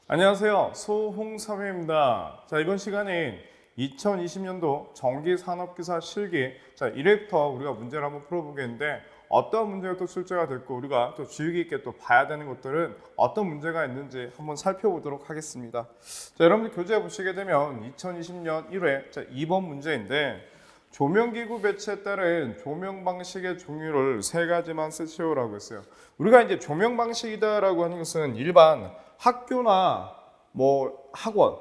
안녕하세요. 소홍섭입니다. 자, 이번 시간에 2020년도 전기산업기사 실기 1회부터 우리가 문제를 한번 풀어보겠는데 어떤 문제가 또 출제가 됐고 우리가 또 주의 깊게 또 봐야 되는 것들은 어떤 문제가 있는지 한번 살펴보도록 하겠습니다. 자, 여러분들 교재에 보시게 되면 2020년 1회 2번 문제인데 조명기구 배치에 따른 조명 방식의 종류를 세 가지만 쓰시오라고 했어요. 우리가 이제 조명 방식이다라고 하는 것은 일반 학교나 뭐 학원,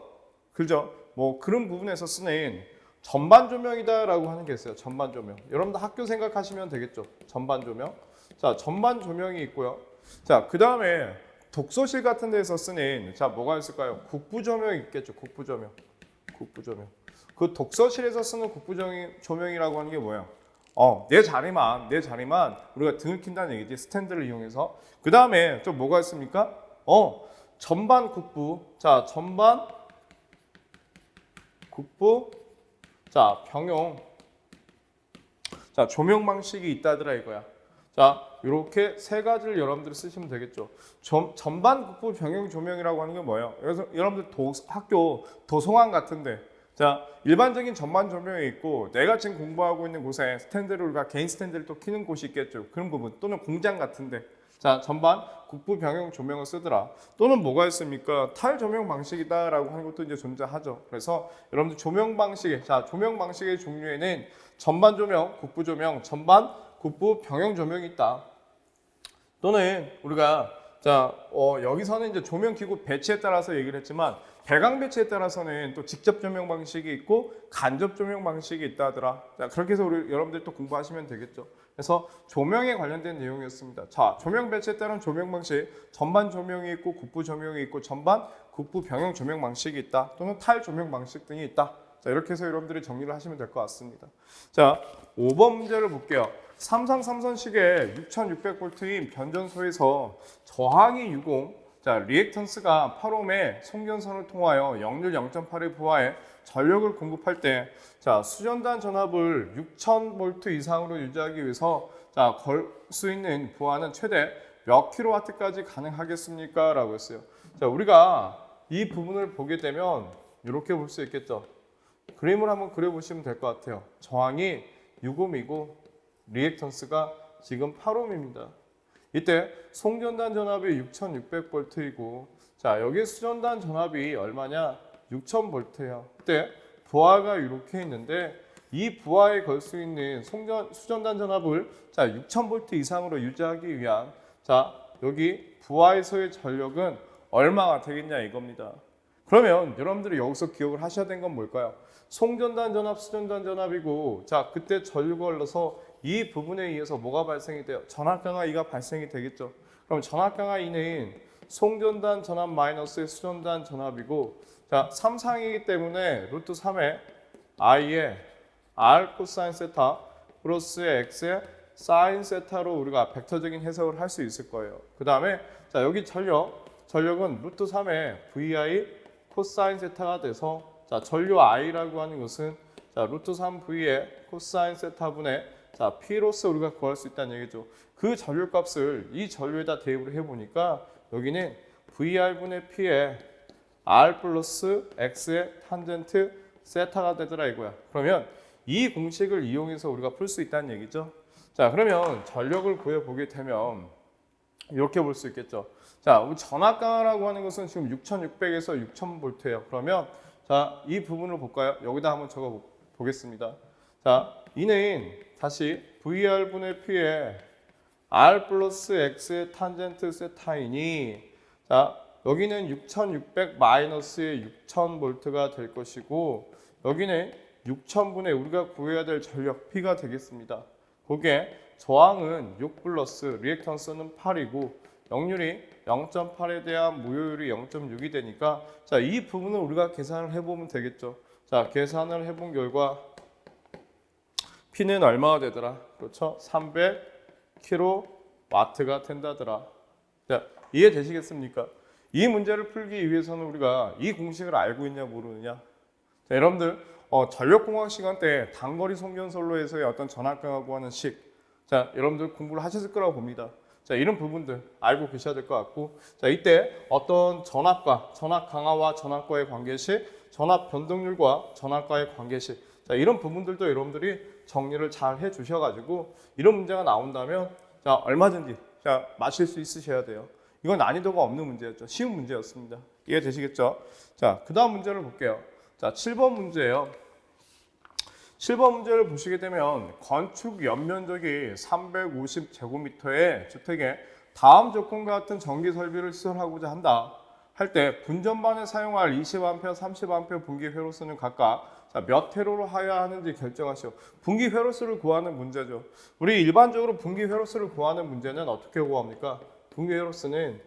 그죠? 뭐 그런 부분에서 쓰는 전반 조명이다라고 하는 게 있어요. 전반 조명. 여러분들 학교 생각하시면 되겠죠. 전반 조명. 자, 전반 조명이 있고요. 자, 그 다음에 독서실 같은 데서 쓰는 뭐가 있을까요? 국부 조명이 있겠죠. 국부 조명. 국부 조명. 그 독서실에서 쓰는 국부 조명이라고 하는 게 뭐예요? 내 자리만 우리가 등을 킨다는 얘기지. 스탠드를 이용해서. 그 다음에 또 뭐가 있습니까? 전반 국부. 자, 전반 국부. 자, 병용. 자, 조명 방식이 있다더라 이거야. 자, 이렇게 세 가지를 여러분들이 쓰시면 되겠죠. 전반 국부 병용 조명이라고 하는 게 뭐예요? 그래서 여러분들 학교 도서관 같은데 자, 일반적인 전반 조명이 있고 내가 지금 공부하고 있는 곳에 스탠드를 우리가 개인 스탠드를 또 켜는 곳이 있겠죠. 그런 부분 또는 공장 같은데 자, 전반 국부 병용 조명을 쓰더라. 또는 뭐가 있습니까? 탈 조명 방식이다라고 하는 것도 이제 존재하죠. 그래서 여러분들 조명 방식의 조명 방식의 종류에는 전반 조명, 국부 조명, 전반 국부 병용 조명이 있다. 또는 우리가 여기서는 이제 조명 기구 배치에 따라서 얘기를 했지만 배강 배치에 따라서는 또 직접 조명 방식이 있고 간접 조명 방식이 있다 하더라. 자, 그렇게 해서 우리 여러분들 또 공부하시면 되겠죠. 그래서 조명에 관련된 내용이었습니다. 자, 조명 배치에 따른 조명 방식, 전반 조명이 있고 국부 조명이 있고 전반 국부 병용 조명 방식이 있다. 또는 탈 조명 방식 등이 있다. 자, 이렇게 해서 여러분들이 정리를 하시면 될 것 같습니다. 자, 5번 문제를 볼게요. 삼성삼선식의 6600V인 변전소에서 저항이 60, 자, 리액턴스가 8옴의 송전선을 통하여 역률 0.8에 부하해 전력을 공급할 때, 자, 수전단 전압을 6000V 이상으로 유지하기 위해서 걸 수 있는 부하는 최대 몇 킬로와트까지 가능하겠습니까? 라고 했어요. 자, 우리가 이 부분을 보게 되면 이렇게 볼 수 있겠죠. 그림을 한번 그려보시면 될 것 같아요. 저항이 6옴이고 리액턴스가 지금 8옴입니다. 이때 송전단 전압이 6600V이고 자, 여기 수전단 전압이 얼마냐? 6000V예요. 이때 부하가 이렇게 있는데 이 부하에 걸 수 있는 수전단 전압을 6000V 이상으로 유지하기 위한 여기 부하에서의 전력은 얼마가 되겠냐 이겁니다. 그러면 여러분들이 여기서 기억을 하셔야 되는 건 뭘까요? 송전단 전압, 수전단 전압이고 그때 전류가 흘러서 이 부분에 의해서 뭐가 발생이 돼요? 전압 강하 E가 발생이 되겠죠. 그럼 전압 강하 E는 송전단 전압 마이너스의 수전단 전압이고 3상이기 때문에 루트 3의 I의 R 코사인 세타 플러스 X의 사인 세타로 우리가 벡터적인 해석을 할 수 있을 거예요. 그 다음에 여기 전력은 루트 3의 VI 코사인 세타가 돼서 전류 I라고 하는 것은 루트 3V의 코사인 세타분의 P로서 우리가 구할 수 있다는 얘기죠. 그 전류값을 이 전류에다 대입을 해보니까 여기는 VR분의 P의 R 플러스 X의 탄젠트 세타가 되더라 이거야. 그러면 이 공식을 이용해서 우리가 풀 수 있다는 얘기죠. 자, 그러면 전력을 구해보게 되면 이렇게 볼 수 있겠죠. 우리 전압 강하라고 하는 것은 지금 6600에서 6000V예요. 그러면 이 부분을 볼까요? 여기다 한번 적어 보겠습니다. 이는 다시 VR분의 P의 R 플러스 X의 탄젠트 세타이니 여기는 6600 마이너스의 6000V가 될 것이고 여기는 6000분의 우리가 구해야 될 전력 P가 되겠습니다. 거기에 저항은 6 플러스 리액턴스는 8이고 역률이 0.8에 대한 무효율이 0.6이 되니까 이 부분을 우리가 계산을 해보면 되겠죠. 계산을 해본 결과 P는 얼마가 되더라? 그렇죠? 300kW가 된다더라. 이해되시겠습니까? 이 문제를 풀기 위해서는 우리가 이 공식을 알고 있냐 모르느냐. 여러분들 전력공학 시간 때 단거리 송전선로에서의 어떤 전압강하고 하는 식 여러분들 공부를 하셨을 거라고 봅니다. 자, 이런 부분들 알고 계셔야 될 것 같고, 자, 이때 어떤 전압과 전압 강화와 전압과의 관계식, 전압 변동률과 전압과의 관계식, 자, 이런 부분들도 여러분들이 정리를 잘 해주셔가지고 이런 문제가 나온다면 자, 얼마든지 자, 마실 수 있으셔야 돼요. 이건 난이도가 없는 문제였죠. 쉬운 문제였습니다. 이해되시겠죠? 자, 그 다음 문제를 볼게요. 자, 7번 문제예요. 7번 문제를 보시게 되면 건축 연면적이 350제곱미터의 주택에 다음 조건과 같은 전기 설비를 시설하고자 한다. 할 때 분전반에 사용할 20A, 30A 분기 회로수는 각각 자, 몇 회로로 하여야 하는지 결정하시오. 분기 회로수를 구하는 문제죠. 우리 일반적으로 분기 회로수를 구하는 문제는 어떻게 구합니까? 분기 회로수는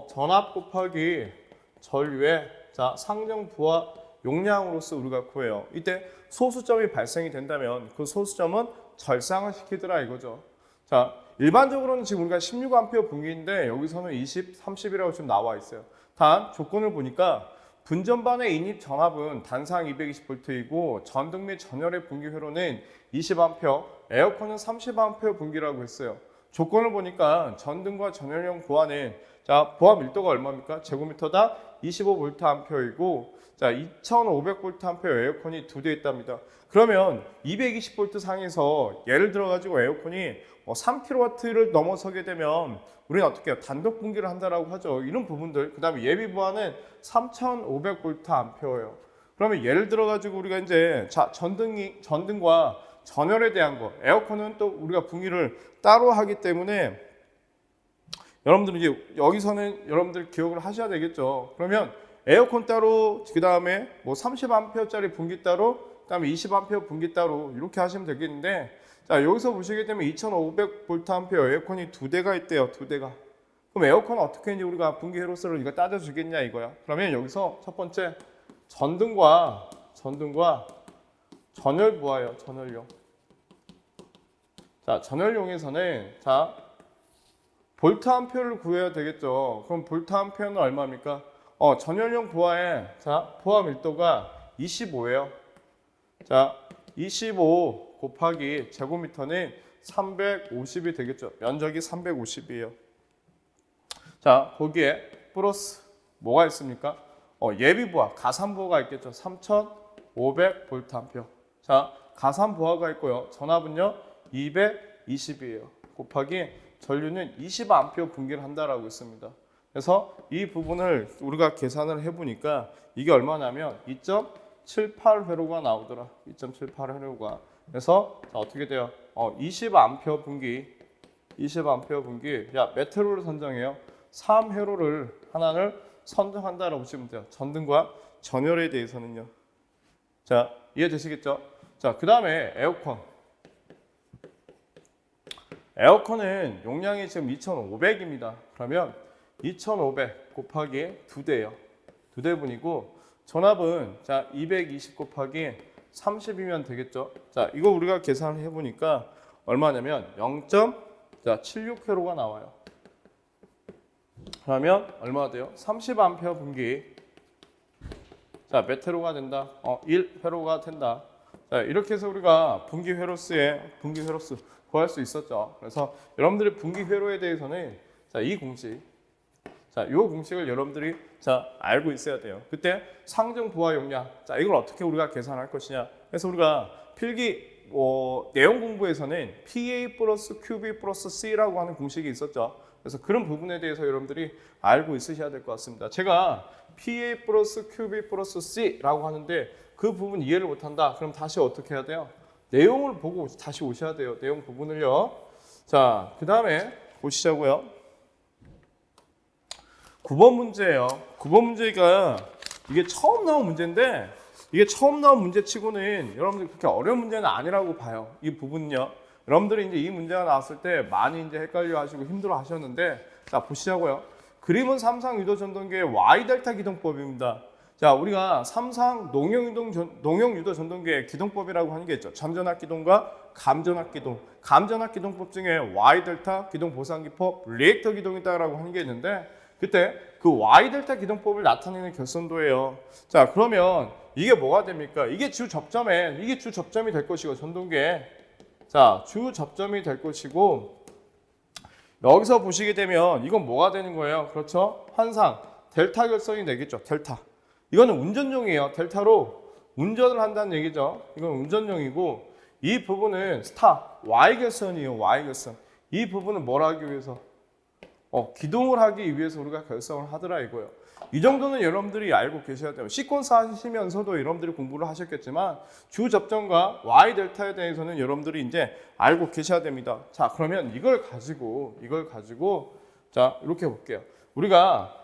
전압 곱하기 전류의 자, 상정 부하 용량으로서 우리가 구해요. 이때 소수점이 발생이 된다면 그 소수점은 절상을 시키더라 이거죠. 자, 일반적으로는 지금 우리가 16A 분기인데 여기서는 20, 30이라고 지금 나와 있어요. 단 조건을 보니까 분전반의 인입 전압은 단상 220V이고 전등 및 전열의 분기 회로는 20A, 에어컨은 30A 분기라고 했어요. 조건을 보니까 전등과 전열용 보아는 자, 보아 밀도가 얼마입니까? 제곱미터당 25VA이고 자, 2500V 에어컨이 2대 있답니다. 그러면 220V 상에서 예를 들어 가지고 에어컨이 3kW를 넘어서게 되면 우리는 어떻게 해요? 단독 분기를 한다라고 하죠. 이런 부분들. 그다음에 예비 보아는 3500V예요. 그러면 예를 들어 가지고 우리가 이제 자, 전등과 전열에 대한 거, 에어컨은 또 우리가 분기를 따로 하기 때문에 여러분들 이제 여기서는 여러분들 기억을 하셔야 되겠죠. 그러면 에어컨 따로, 그 다음에 뭐 30A짜리 분기 따로, 그 다음에 20A 분기 따로 이렇게 하시면 되겠는데, 자, 여기서 보시게 되면 2500V 에어컨이 2대가 있대요. 2대가. 그럼 에어컨은 어떻게 했는지 우리가 분기 회로수를 이거 따져주겠냐 이거야. 그러면 여기서 첫 번째 전등과 전열 부하예요. 전열용. 자, 전열용에서는 자 볼트 암페어를 구해야 되겠죠. 그럼 볼트 암페어는 얼마입니까? 전열용 보아의 자 보아 밀도가 25예요. 자, 25 곱하기 제곱미터는 350이 되겠죠. 면적이 350이에요. 자, 거기에 플러스 뭐가 있습니까? 예비 보아, 가산 보아가 있겠죠. 3500V. 자, 가산 보아가 있고요. 전압은요 220이에요. 곱하기 전류는 20A 분기를 한다라고 했습니다. 그래서 이 부분을 우리가 계산을 해보니까 이게 얼마냐면 2.78회로가 나오더라. 2.78회로가. 그래서 자, 어떻게 돼요? 20A 분기. 야, 몇 회로를 선정해요? 3회로를 하나를 선정한다라고 보시면 돼요. 전등과 전열에 대해서는요. 자, 이해되시겠죠? 자, 그 다음에 에어컨. 에어컨은 용량이 지금 2500입니다. 그러면 2500 곱하기 2대예요. 2대분이고 전압은 자 220 곱하기 30이면 되겠죠. 자, 이거 우리가 계산을 해보니까 얼마냐면 0.76회로가 나와요. 그러면 얼마 돼요? 30A 분기. 자, 몇 회로가 된다? 1회로가 된다. 자, 이렇게 해서 우리가 분기 회로수 구할 수 있었죠. 그래서 여러분들이 분기 회로에 대해서는 자, 이 공식, 자, 이 공식을 여러분들이 자 알고 있어야 돼요. 그때 상정 부하 용량, 자, 이걸 어떻게 우리가 계산할 것이냐. 그래서 우리가 필기 내용 공부에서는 PA 플러스 QB 플러스 C라고 하는 공식이 있었죠. 그래서 그런 부분에 대해서 여러분들이 알고 있으셔야 될 것 같습니다. 제가 PA 플러스 QB 플러스 C라고 하는데 그 부분 이해를 못한다. 그럼 다시 어떻게 해야 돼요? 내용을 보고 다시 오셔야 돼요. 내용 부분을요. 자, 그 다음에 보시자고요. 9번 문제예요. 9번 문제가 이게 처음 나온 문제인데 이게 처음 나온 문제치고는 여러분들 그렇게 어려운 문제는 아니라고 봐요. 이 부분은요. 여러분들이 이제 이 문제가 나왔을 때 많이 이제 헷갈려 하시고 힘들어 하셨는데 자, 보시자고요. 그림은 삼상 유도 전동기의 Y 델타 기동법입니다. 자, 우리가 삼상 농용 유도 전동기의 기동법이라고 하는 게 있죠. 전전압 기동과 감전압 기동. 감전압 기동법 중에 Y 델타 기동 보상기법, 리액터 기동이다라고 하는 게 있는데 그때 그 Y 델타 기동법을 나타내는 결선도예요. 자, 그러면 이게 뭐가 됩니까? 이게 주 접점이 될 것이고 전동기에 자, 주 접점이 될 것이고 여기서 보시게 되면 이건 뭐가 되는 거예요? 그렇죠? 환상, 델타 결선이 되겠죠. 델타. 이거는 운전용이에요. 델타로 운전을 한다는 얘기죠. 이건 운전용이고 이 부분은 스타, Y 결선이에요. Y 결선. 이 부분은 뭘 하기 위해서? 기동을 하기 위해서 우리가 결성을 하더라 이거예요. 이 정도는 여러분들이 알고 계셔야 돼요. 시퀀스 하시면서도 여러분들이 공부를 하셨겠지만 주 접점과 Y 델타에 대해서는 여러분들이 이제 알고 계셔야 됩니다. 자, 그러면 이걸 가지고 자, 이렇게 볼게요. 우리가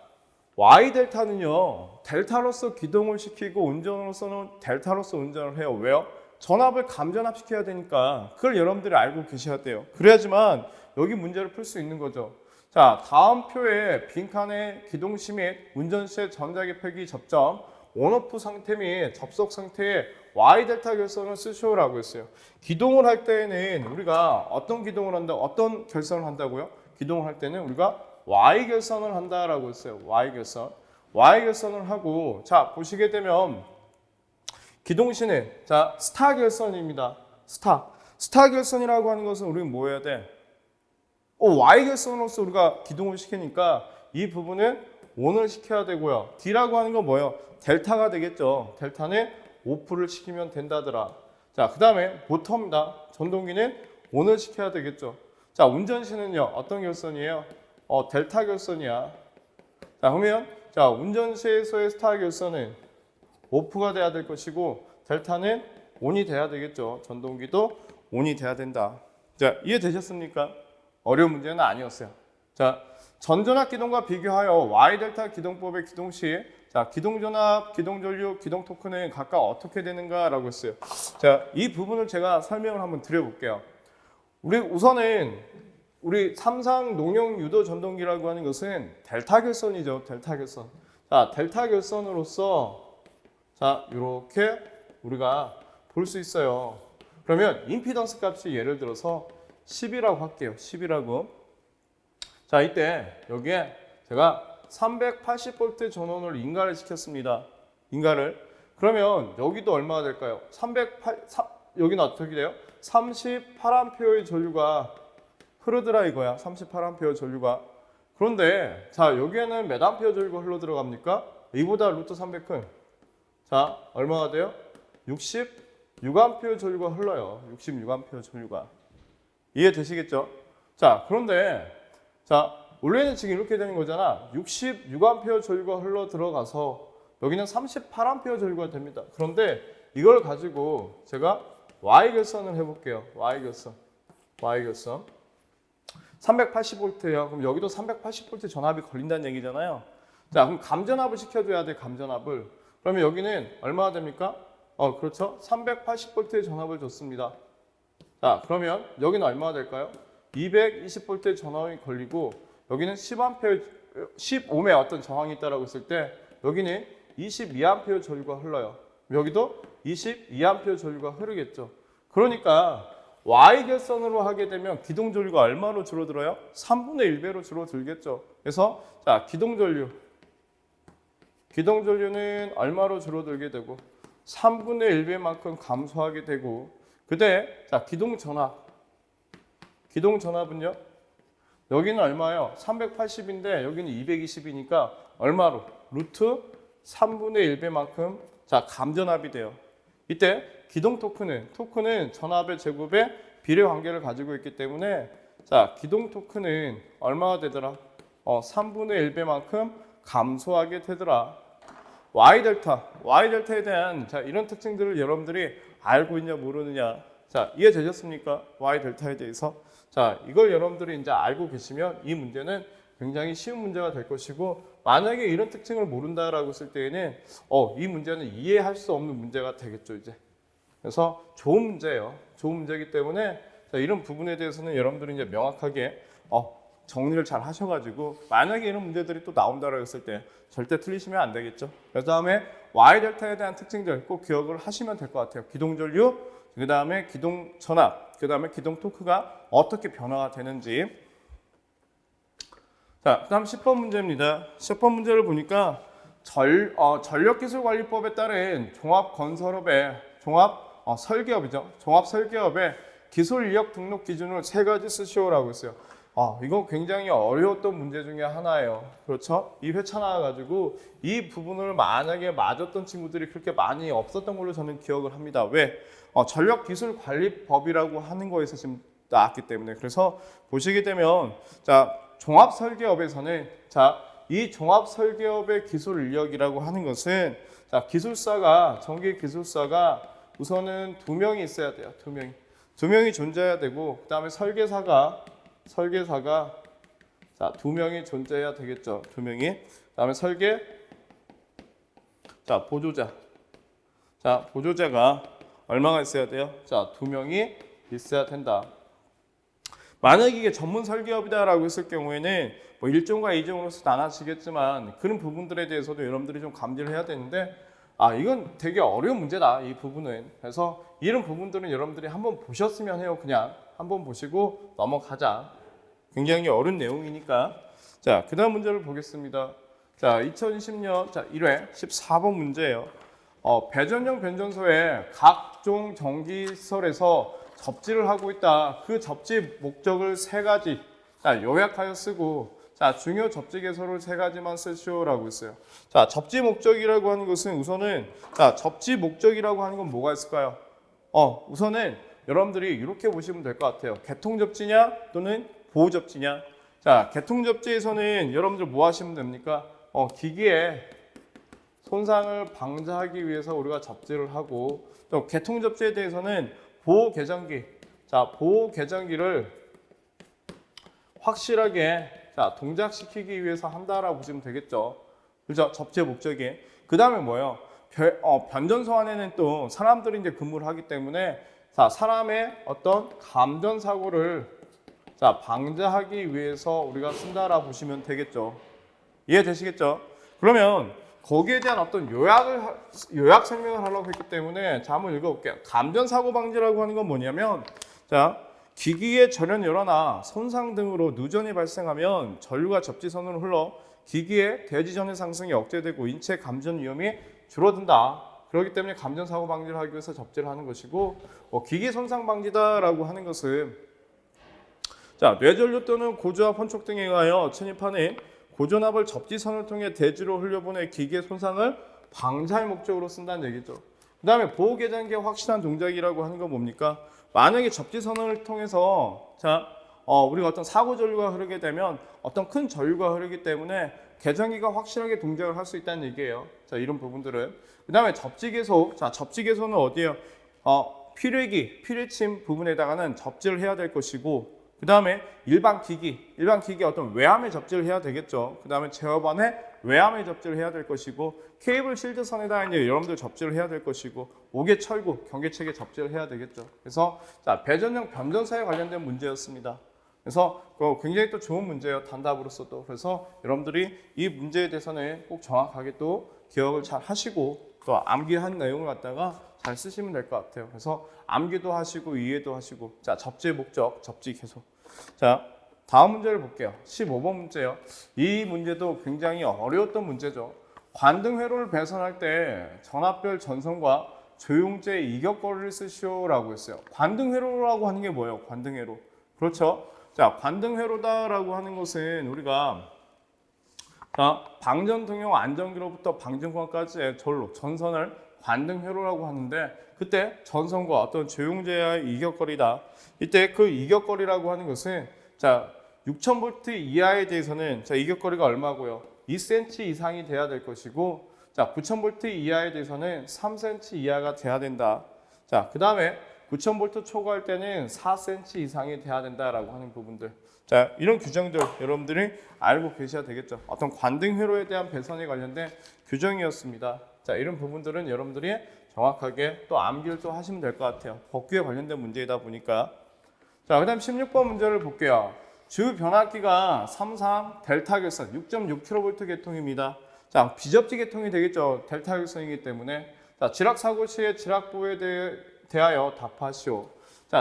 Y 델타는요. 델타로서 기동을 시키고 운전으로서는 델타로서 운전을 해요. 왜요? 전압을 감전압시켜야 되니까 그걸 여러분들이 알고 계셔야 돼요. 그래야지만 여기 문제를 풀 수 있는 거죠. 자, 다음 표에 빈칸의 기동시 및 운전 시의 전자기 폐기 접점, 온오프 상태 및 접속 상태의 Y 델타 결선을 쓰시오라고 했어요. 기동을 할 때는 우리가 어떤 기동을 한다, 어떤 결선을 한다고요? 기동을 할 때는 우리가 Y 결선을 한다라고 했어요. Y 결선. Y 결선을 하고, 자, 보시게 되면 기동시는 자, 스타 결선입니다. 스타 결선이라고 하는 것은 우리는 뭐 해야 돼? Y 결선으로서 우리가 기동을 시키니까 이 부분은 ON을 시켜야 되고요. D라고 하는 건 뭐예요? 델타가 되겠죠. 델타는 오프를 시키면 된다더라. 자, 그 다음에 모터입니다. 전동기는 ON을 시켜야 되겠죠. 자, 운전시는요. 어떤 결선이에요? 델타 결선이야. 자, 그러면 자, 운전시에서의 스타 결선은 오프가 돼야 될 것이고 델타는 ON이 돼야 되겠죠. 전동기도 ON이 돼야 된다. 자, 이해되셨습니까? 어려운 문제는 아니었어요. 자, 전전압 기동과 비교하여 Y 델타 기동법의 기동 시, 자, 기동전압, 기동전류, 기동토크는 각각 어떻게 되는가라고 했어요. 자, 이 부분을 제가 설명을 한번 드려볼게요. 우선은 우리 삼상 농용 유도 전동기라고 하는 것은 델타 결선이죠. 델타 결선. 자, 델타 결선으로서 자, 이렇게 우리가 볼 수 있어요. 그러면 임피던스 값이 예를 들어서 10이라고 할게요. 10이라고. 자, 이때 여기에 제가 380V 전원을 인가를 시켰습니다. 인가를. 그러면 여기도 얼마가 될까요? 여기는 어떻게 돼요? 38A의 전류가 흐르더라 이거야. 38A 전류가. 그런데 자, 여기에는 몇 암페어 전류가 흘러 들어갑니까? 이보다 루트 300 큰. 자, 얼마가 돼요? 66A 전류가 흘러요. 66A 전류가. 이해되시겠죠? 자, 그런데 자, 원래는 지금 이렇게 되는 거잖아. 66A 전류가 흘러 들어가서 여기는 38A 전류가 됩니다. 그런데 이걸 가지고 제가 Y 결선을 해볼게요. Y 결선. 380V예요. 그럼 여기도 380V 전압이 걸린다는 얘기잖아요. 자, 그럼 감전압을 시켜줘야 돼. 감전압을. 그러면 여기는 얼마가 됩니까? 그렇죠. 380V의 전압을 줬습니다. 자, 그러면 여기는 얼마가 될까요? 220V 전압이 걸리고 여기는 15매 어떤 저항이 있다라고 했을 때 여기는 22A 전류가 흘러요. 여기도 22A 전류가 흐르겠죠. 그러니까 Y 결선으로 하게 되면 기동 전류가 얼마로 줄어들어요? 3분의 1배로 줄어들겠죠. 그래서 자, 기동 전류는 얼마로 줄어들게 되고 3분의 1배만큼 감소하게 되고 그때 자, 기동 전압은요? 여기는 얼마예요? 380인데 여기는 220이니까 얼마로? 루트 3분의 1배만큼 자, 감전압이 돼요. 이때 기동 토크는 전압의 제곱에 비례 관계를 가지고 있기 때문에 자, 기동 토크는 얼마가 되더라? 3분의 1배만큼 감소하게 되더라. Y 델타에 대한 자, 이런 특징들을 여러분들이 알고 있냐 모르느냐. 자, 이해되셨습니까? Y 델타에 대해서. 자, 이걸 여러분들이 이제 알고 계시면 이 문제는 굉장히 쉬운 문제가 될 것이고 만약에 이런 특징을 모른다라고 했을 때에는 이 문제는 이해할 수 없는 문제가 되겠죠, 이제. 그래서 좋은 문제예요. 좋은 문제이기 때문에 자, 이런 부분에 대해서는 여러분들이 이제 명확하게 정리를 잘 하셔가지고 만약에 이런 문제들이 또 나온다라고 했을 때 절대 틀리시면 안 되겠죠. 그 다음에 Y 델타에 대한 특징들 꼭 기억을 하시면 될 것 같아요. 기동 전류, 그 다음에 기동 전압, 그 다음에 기동 토크가 어떻게 변화가 되는지. 자, 그 다음 10번 문제입니다. 10번 문제를 보니까 전력기술관리법에 따른 설계업의 기술 인력 등록 기준을 3가지 쓰시오라고 했어요. 이거 굉장히 어려웠던 문제 중에 하나예요. 그렇죠? 이 회차 나와가지고 이 부분을 만약에 맞았던 친구들이 그렇게 많이 없었던 걸로 저는 기억을 합니다. 왜? 전력기술관리법이라고 하는 거에서 지금 나왔기 때문에. 그래서 보시게 되면 자 종합설계업에서는 이 종합설계업의 기술 인력이라고 하는 것은 전기 기술사가 우선은 2명이 있어야 돼요. 2명이 존재해야 되고, 그 다음에 설계사가 2명이 존재해야 되겠죠. 2명이. 그 다음에 보조자가 얼마가 있어야 돼요? 2명이 있어야 된다. 만약 이게 전문 설계업이다라고 했을 경우에는 뭐 1종과 2종으로서 나눠지겠지만 그런 부분들에 대해서도 여러분들이 좀 감지를 해야 되는데 이건 되게 어려운 문제다. 이 부분은. 그래서 이런 부분들은 여러분들이 한번 보셨으면 해요. 그냥 한번 보시고 넘어가자. 굉장히 어려운 내용이니까. 자, 그 다음 문제를 보겠습니다. 자, 2020년 1회 14번 문제예요. 배전용 변전소에 각종 전기시설에서 접지를 하고 있다. 그 접지 목적을 3가지 요약하여 쓰고 중요 접지 개소를 3가지만 쓰시오라고 했어요. 접지 목적이라고 하는 것은 우선은 접지 목적이라고 하는 건 뭐가 있을까요? 우선은 여러분들이 이렇게 보시면 될 것 같아요. 개통 접지냐 또는 보호 접지냐. 개통 접지에서는 여러분들 뭐 하시면 됩니까? 기기에 손상을 방지하기 위해서 우리가 접지를 하고, 또 개통 접지에 대해서는 보호 계정기를 확실하게 동작시키기 위해서 한다라고 보시면 되겠죠. 그죠? 접지의 목적이. 그 다음에 뭐예요? 변전소 안에는 또 사람들이 이제 근무를 하기 때문에 사람의 어떤 감전 사고를 방지하기 위해서 우리가 쓴다라고 보시면 되겠죠. 이해되시겠죠? 그러면 거기에 대한 어떤 요약 설명을 하려고 했기 때문에 한번 읽어볼게요. 감전 사고 방지라고 하는 건 뭐냐면 기기의 절연 열화나 손상 등으로 누전이 발생하면 전류가 접지선으로 흘러 기기의 대지전의 상승이 억제되고 인체 감전 위험이 줄어든다. 그렇기 때문에 감전 사고 방지를 하기 위해서 접지를 하는 것이고, 기기 손상 방지다라고 하는 것은 뇌전류 또는 고주압 혼촉 등에 의하여 침입하는 고전압을 접지선을 통해 대지로 흘려보내 기기의 손상을 방지할 목적으로 쓴다는 얘기죠. 그 다음에 보호계장기의 확실한 동작이라고 하는 건 뭡니까? 만약에 접지선을 통해서 우리가 어떤 사고 전류가 흐르게 되면 어떤 큰 전류가 흐르기 때문에 계장기가 확실하게 동작을 할 수 있다는 얘기예요. 이런 부분들은. 그 다음에 접지개소. 접지개소는 어디예요? 필외침 부분에다가는 접지를 해야 될 것이고, 그 다음에 일반 기기 어떤 외암에 접지를 해야 되겠죠. 그 다음에 제어반에 외암에 접지를 해야 될 것이고, 케이블 실드선에다 이제 여러분들 접지를 해야 될 것이고, 옥외 철구, 경계책에 접지를 해야 되겠죠. 그래서 배전용 변전소에 관련된 문제였습니다. 그래서 굉장히 또 좋은 문제예요. 단답으로서도. 그래서 여러분들이 이 문제에 대해서는 꼭 정확하게 또 기억을 잘 하시고 또 암기한 내용을 갖다가 잘 쓰시면 될 것 같아요. 그래서 암기도 하시고 이해도 하시고. 접지의 목적, 접지 계속. 다음 문제를 볼게요. 15번 문제요. 이 문제도 굉장히 어려웠던 문제죠. 관등 회로를 배선할 때 전압별 전선과 조용제 이격거리를 쓰시오라고 했어요. 관등 회로라고 하는 게 뭐예요? 관등 회로. 그렇죠? 관등 회로다라고 하는 것은 우리가 방전 통용 안전기로부터 방전권까지의 전선을 관등 회로라고 하는데, 그때 전선과 어떤 조용제의 이격거리다. 이때 그 이격거리라고 하는 것은 6000V 이하에 대해서는 이격거리가 얼마고요? 2cm 이상이 돼야 될 것이고, 9000V 이하에 대해서는 3cm 이하가 돼야 된다. 그 다음에 9000V 초과할 때는 4cm 이상이 돼야 된다라고 하는 부분들. 이런 규정들 여러분들이 알고 계셔야 되겠죠. 어떤 관등 회로에 대한 배선에 관련된 규정이었습니다. 이런 부분들은 여러분들이 정확하게 또 암기를 또 하시면 될 것 같아요. 법규에 관련된 문제이다 보니까. 그 다음 16번 문제를 볼게요. 주 변압기가 3상 델타 결선 6.6kV 계통입니다. 비접지 계통이 되겠죠. 델타 결선이기 때문에. 지락 사고 시에 지락 부호에 대하여 답하시오.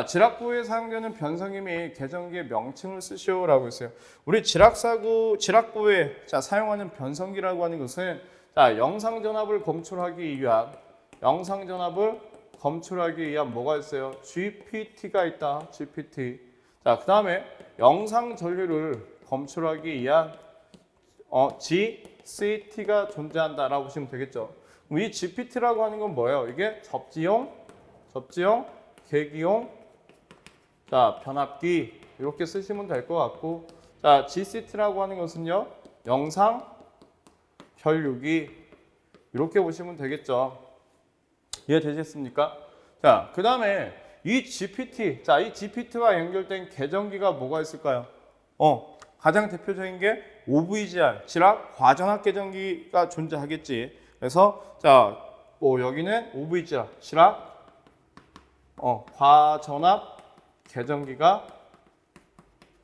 지락부에 사용되는 변성기 및 계정기의 명칭을 쓰시오라고 했어요. 우리 지락부에 사용하는 변성기라고 하는 것은 영상전압을 검출하기 위한 뭐가 있어요? GPT가 있다. GPT. 그 다음에 영상 전류를 검출하기 위한 GCT가 존재한다라고 보시면 되겠죠. 그럼 이 GPT라고 하는 건 뭐예요? 이게 접지용, 계기용, 자 변압기 이렇게 쓰시면 될 것 같고, 자 GCT라고 하는 것은요 영상 전류기 이렇게 보시면 되겠죠. 이해되셨습니까? 자, 그 다음에 이 GPT, 자, 이 GPT와 연결된 계정기가 뭐가 있을까요? 가장 대표적인 게 OVGR, 지락 과전압 계정기가 존재하겠지. 그래서 자, 뭐 여기는 OVGR, 지락 과전압 계정기가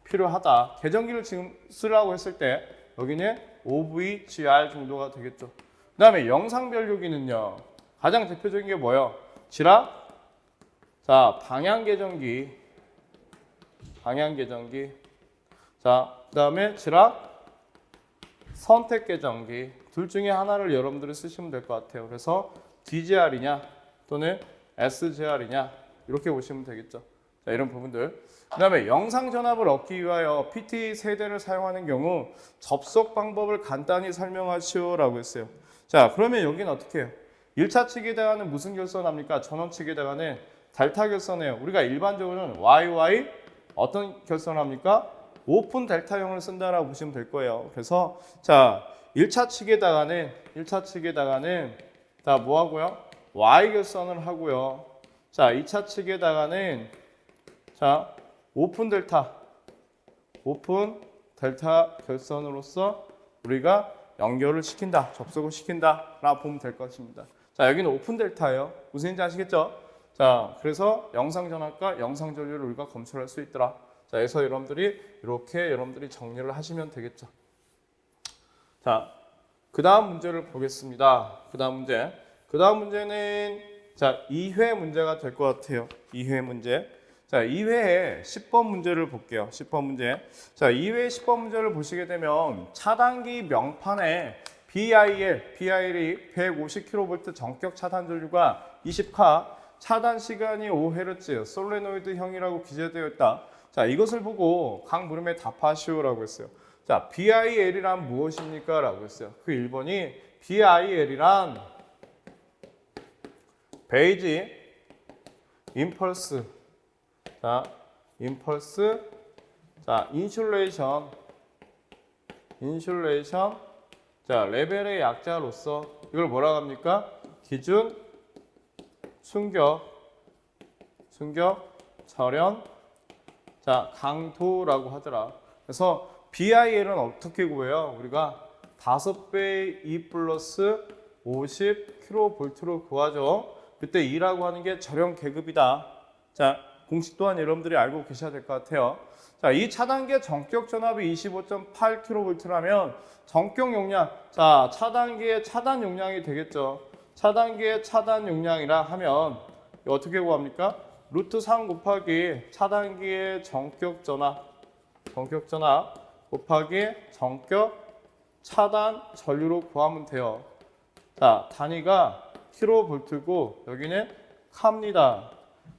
필요하다. 계정기를 지금 쓰라고 했을 때 여기는 OVGR 정도가 되겠죠. 그 다음에 영상 변류기는요. 가장 대표적인 게 뭐예요? 지락, 자 방향 계정기, 자 그다음에 지락 선택 계정기 둘 중에 하나를 여러분들이 쓰시면 될 것 같아요. 그래서 DGR이냐 또는 SGR이냐 이렇게 보시면 되겠죠. 자 이런 부분들. 그다음에 영상 전압을 얻기 위하여 PT 세대를 사용하는 경우 접속 방법을 간단히 설명하시오라고 했어요. 자 그러면 여기는 어떻게 해요? 1차 측에다가는 무슨 결선합니까? 전원 측에다가는 델타 결선해요. 우리가 일반적으로는 YY 어떤 결선합니까? 오픈 델타형을 쓴다라고 보시면 될 거예요. 그래서 자 1차 측에다가는 자 뭐 하고요? Y 결선을 하고요. 자 2차 측에다가는 자 오픈 델타 결선으로서 우리가 연결을 시킨다, 접속을 시킨다라고 보면 될 것입니다. 자 여기는 오픈 델타예요. 무슨 얘기인지 아시겠죠? 자 그래서 영상 전압과 영상 전류를 우리가 검출할 수 있더라. 자 그래서 여러분들이 이렇게 여러분들이 정리를 하시면 되겠죠. 자 그 다음 문제를 보겠습니다. 그 다음 문제는 자 2회 문제가 될 것 같아요. 2회 문제. 자 2회에 10번 문제를 볼게요. 10번 문제. 자 2회 10번 문제를 보시게 되면 차단기 명판에 BIL이 150kV 전격 차단 전류가 20카, 차단 시간이 5Hz, 솔레노이드형이라고 기재되어 있다. 자, 이것을 보고 각 물음에 답하시오라고 했어요. 자, BIL이란 무엇입니까? 라고 했어요. 그 1번이 BIL이란 베이지 임펄스, 자, 인슐레이션, 자, 레벨의 약자로서 이걸 뭐라고 합니까? 기준, 충격, 절연, 자, 강도라고 하더라. 그래서 BIL은 어떻게 구해요? 우리가 5배의 E 플러스 50kV로 구하죠. 그때 E라고 하는 게 절연 계급이다. 자, 공식 또한 여러분들이 알고 계셔야 될 것 같아요. 자, 이 차단기의 전격 전압이 25.8kV라면 전격 용량, 자, 차단기의 차단 용량이 되겠죠. 차단기의 차단 용량이라 하면 이거 어떻게 구합니까? 루트 3 곱하기 차단기의 전격 전압 곱하기 전격 차단 전류로 구하면 돼요. 자, 단위가 킬로볼트고 여기는 카입니다.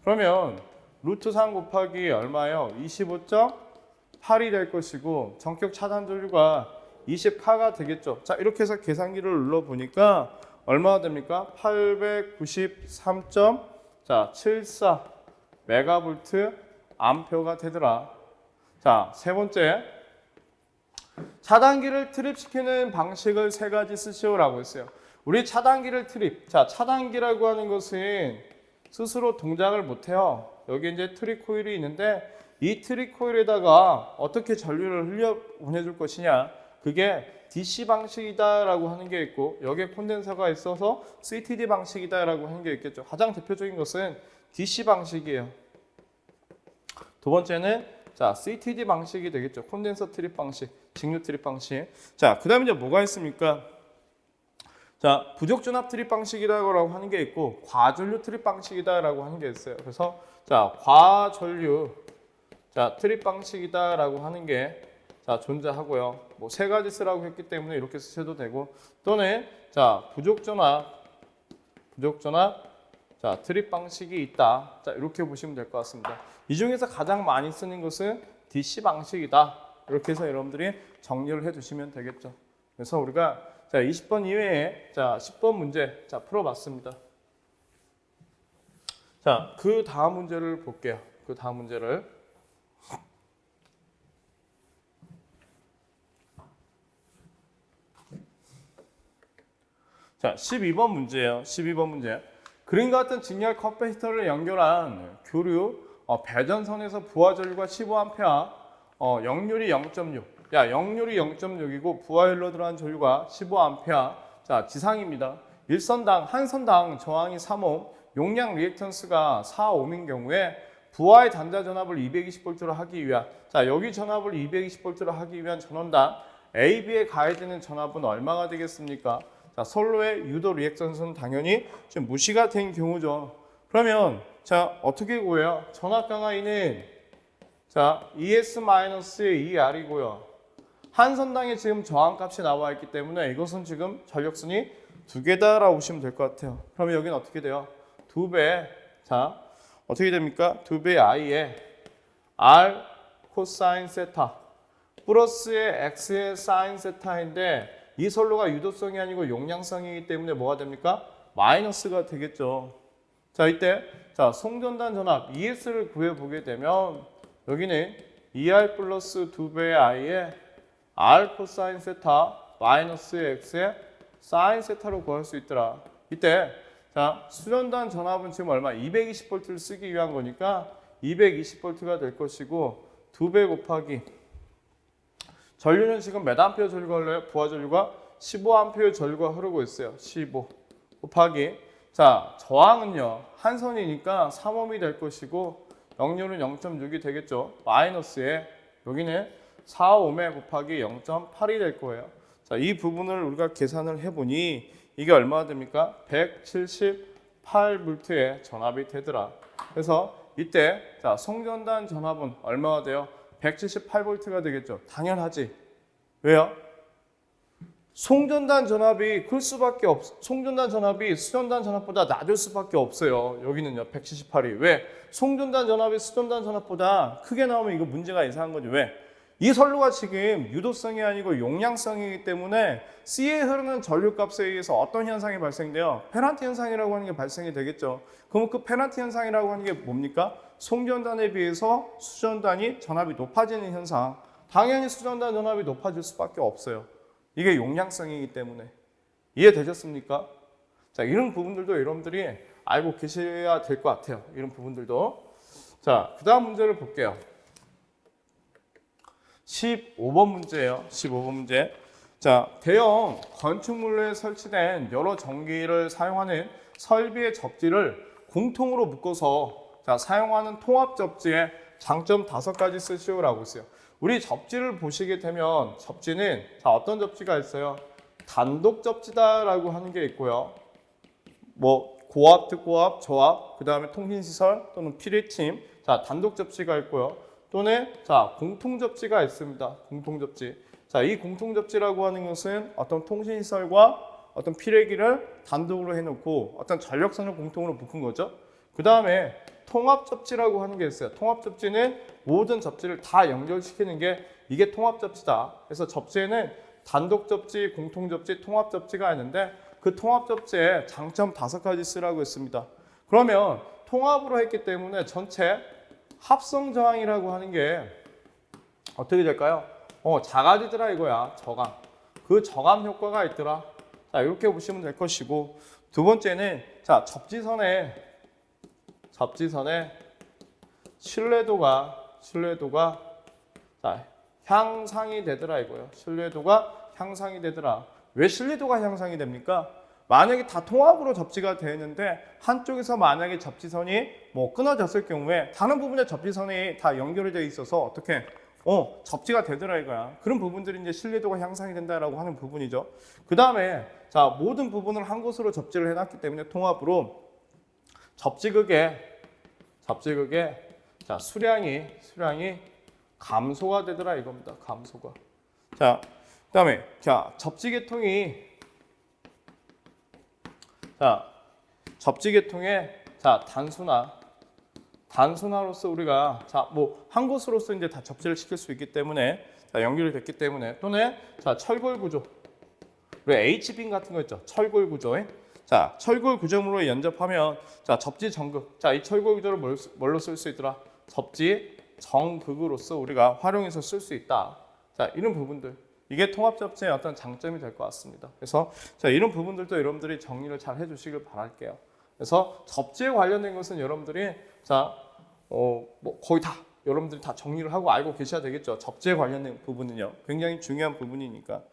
그러면 루트 3 곱하기 얼마예요? 25.8이 될 것이고 전격 차단 전류가 20카가 되겠죠. 자, 이렇게 해서 계산기를 눌러보니까 얼마가 됩니까? 893.74 메가볼트 암페어가 되더라. 자, 세 번째. 차단기를 트립시키는 방식을 세 가지 쓰시오라고 했어요. 우리 차단기를 트립. 자, 차단기라고 하는 것은 스스로 동작을 못해요. 여기 이제 트립 코일이 있는데 이 트립 코일에다가 어떻게 전류를 흘려 보내줄 것이냐. 그게 DC 방식이다라고 하는 게 있고 여기에 콘덴서가 있어서 CTD 방식이다라고 하는 게 있겠죠. 가장 대표적인 것은 DC 방식이에요. 두 번째는 자 CTD 방식이 되겠죠. 콘덴서 트립 방식, 직류 트립 방식. 자, 그다음에 이제 뭐가 있습니까? 자, 부족 전압 트립 방식이라고 하는 게 있고 과전류 트립 방식이다라고 하는 게 있어요. 그래서 자 과전류 자 트립 방식이다라고 하는 게 자 존재하고요. 뭐 세 가지 쓰라고 했기 때문에 이렇게 쓰셔도 되고 또는 자 부족 전압 자 트립 방식이 있다. 자 이렇게 보시면 될 것 같습니다. 이 중에서 가장 많이 쓰는 것은 DC 방식이다. 이렇게 해서 여러분들이 정리를 해두시면 되겠죠. 그래서 우리가 자 20번 이외에 자 10번 문제 자 풀어봤습니다. 자 그 다음 문제를 볼게요. 그 다음 문제를 자 12번 문제예요. 12번 문제. 그림과 같은 직렬 커패시터를 연결한 교류 배전선에서 부하전류가 15A, 역률이 0.6. 야, 역률이 0.6이고 부하율로 들어간 전류가 15A. 자, 지상입니다. 한 선당 저항이 3옴, 용량 리액턴스가 4옴인 경우에 부하의 단자 전압을 220V로 하기 위한 자, 여기 전압을 220V로 하기 위한 전원당 AB에 가해지는 전압은 얼마가 되겠습니까? 자, 선로의 유도 리액턴스는 당연히 좀 무시가 된 경우죠. 그러면 자, 어떻게 구해요? 전압 강하이는 자, ES-ER이고요. 한 선당에 지금 저항값이 나와 있기 때문에 이것은 지금 전력선이 두 개다라고 보시면 될 것 같아요. 그러면 여기는 어떻게 돼요? 두 배. 자, 어떻게 됩니까? 두 배의 I에 R 코사인 세타 플러스의 X의 사인 세타인데 이 선로가 유도성이 아니고 용량성이기 때문에 뭐가 됩니까? 마이너스가 되겠죠. 자, 이때 자 송전단 전압 ES를 구해보게 되면 여기는 ER 플러스 2배의 I에 R 코사인 세타 마이너스 X의 사인 세타로 구할 수 있더라. 이때 자 수전단 전압은 지금 얼마? 220V를 쓰기 위한 거니까 220V가 될 것이고 2배 곱하기 전류는 지금 몇 암페어 전류가 흘러요? 부하 전류가 15A 전류가 흐르고 있어요. 15 곱하기 자 저항은요 한 선이니까 3옴이 될 것이고 역률은 0.6이 되겠죠. 마이너스에 여기는 4옴에 곱하기 0.8이 될 거예요. 자, 이 부분을 우리가 계산을 해보니 이게 얼마가 됩니까? 178V의 전압이 되더라. 그래서 이때 자 송전단 전압은 얼마가 돼요? 178V가 되겠죠. 당연하지. 왜요? 송전단 전압이 클 수밖에 송전단 전압이 수전단 전압보다 낮을 수밖에 없어요. 여기는요 178이. 왜? 송전단 전압이 수전단 전압보다 크게 나오면 이거 문제가 이상한 거죠. 왜? 이 선로가 지금 유도성이 아니고 용량성이기 때문에 C에 흐르는 전류값에 의해서 어떤 현상이 발생돼요? 페널티 현상이라고 하는 게 발생이 되겠죠. 그럼 그 페널티 현상이라고 하는 게 뭡니까? 송전단에 비해서 수전단이 전압이 높아지는 현상. 당연히 수전단 전압이 높아질 수밖에 없어요. 이게 용량성이기 때문에. 이해되셨습니까? 자, 이런 부분들도 여러분들이 알고 계셔야 될 것 같아요. 이런 부분들도. 자, 그 다음 문제를 볼게요. 15번 문제예요. 15번 문제. 자, 대형 건축물에 설치된 여러 전기를 사용하는 설비의 접지를 공통으로 묶어서 자, 사용하는 통합 접지의 장점 5가지 쓰시오라고 있어요. 우리 접지를 보시게 되면 접지는 자, 어떤 접지가 있어요? 단독 접지다라고 하는 게 있고요. 뭐 고압, 특고압, 저압, 그 다음에 통신시설 또는 피리팀 자, 단독 접지가 있고요. 또는 자, 공통 접지가 있습니다. 공통 접지. 자, 이 공통 접지라고 하는 것은 어떤 통신시설과 어떤 피레기를 단독으로 해놓고 어떤 전력선을 공통으로 묶은 거죠. 그 다음에 통합 접지라고 하는 게 있어요. 통합 접지는 모든 접지를 다 연결시키는 게 이게 통합 접지다. 그래서 접지에는 단독 접지, 공통 접지, 통합 접지가 있는데 그 통합 접지에 장점 5가지 쓰라고 했습니다. 그러면 통합으로 했기 때문에 전체 합성 저항이라고 하는 게 어떻게 될까요? 작아지더라 이거야. 저감. 그 저감 효과가 있더라. 자, 이렇게 보시면 될 것이고 두 번째는 자, 접지선에 신뢰도가 자, 향상이 되더라 이거예요. 신뢰도가 향상이 되더라. 왜 신뢰도가 향상이 됩니까? 만약에 다 통합으로 접지가 되는데 한쪽에서 만약에 접지선이 뭐 끊어졌을 경우에 다른 부분에 접지선이 다 연결이 되어 있어서 어떻게 접지가 되더라 이거야. 그런 부분들이 이제 신뢰도가 향상이 된다라고 하는 부분이죠. 그 다음에 자, 모든 부분을 한 곳으로 접지를 해놨기 때문에 통합으로 접지극에 자, 수량이 감소가 되더라 이겁니다. 감소가. 자, 그다음에 자, 접지계통에 자, 단순화 단순화로서 우리가 자, 뭐 한 곳으로서 이제 다 접지를 시킬 수 있기 때문에 자, 연결이 됐기 때문에 또는 자, 철골 구조. 우리 H빔 같은 거 있죠. 철골 구조에. 자, 철골 구조물로 연접하면 자, 접지 정극. 자, 이 철골 구조를 뭘로 쓸 수 있더라? 접지 정극으로서 우리가 활용해서 쓸 수 있다. 자, 이런 부분들. 이게 통합 접지의 어떤 장점이 될 것 같습니다. 그래서 자, 이런 부분들도 여러분들이 정리를 잘 해주시길 바랄게요. 그래서 접지에 관련된 것은 여러분들이 자, 뭐 거의 다 여러분들이 다 정리를 하고 알고 계셔야 되겠죠. 접지에 관련된 부분은요. 굉장히 중요한 부분이니까.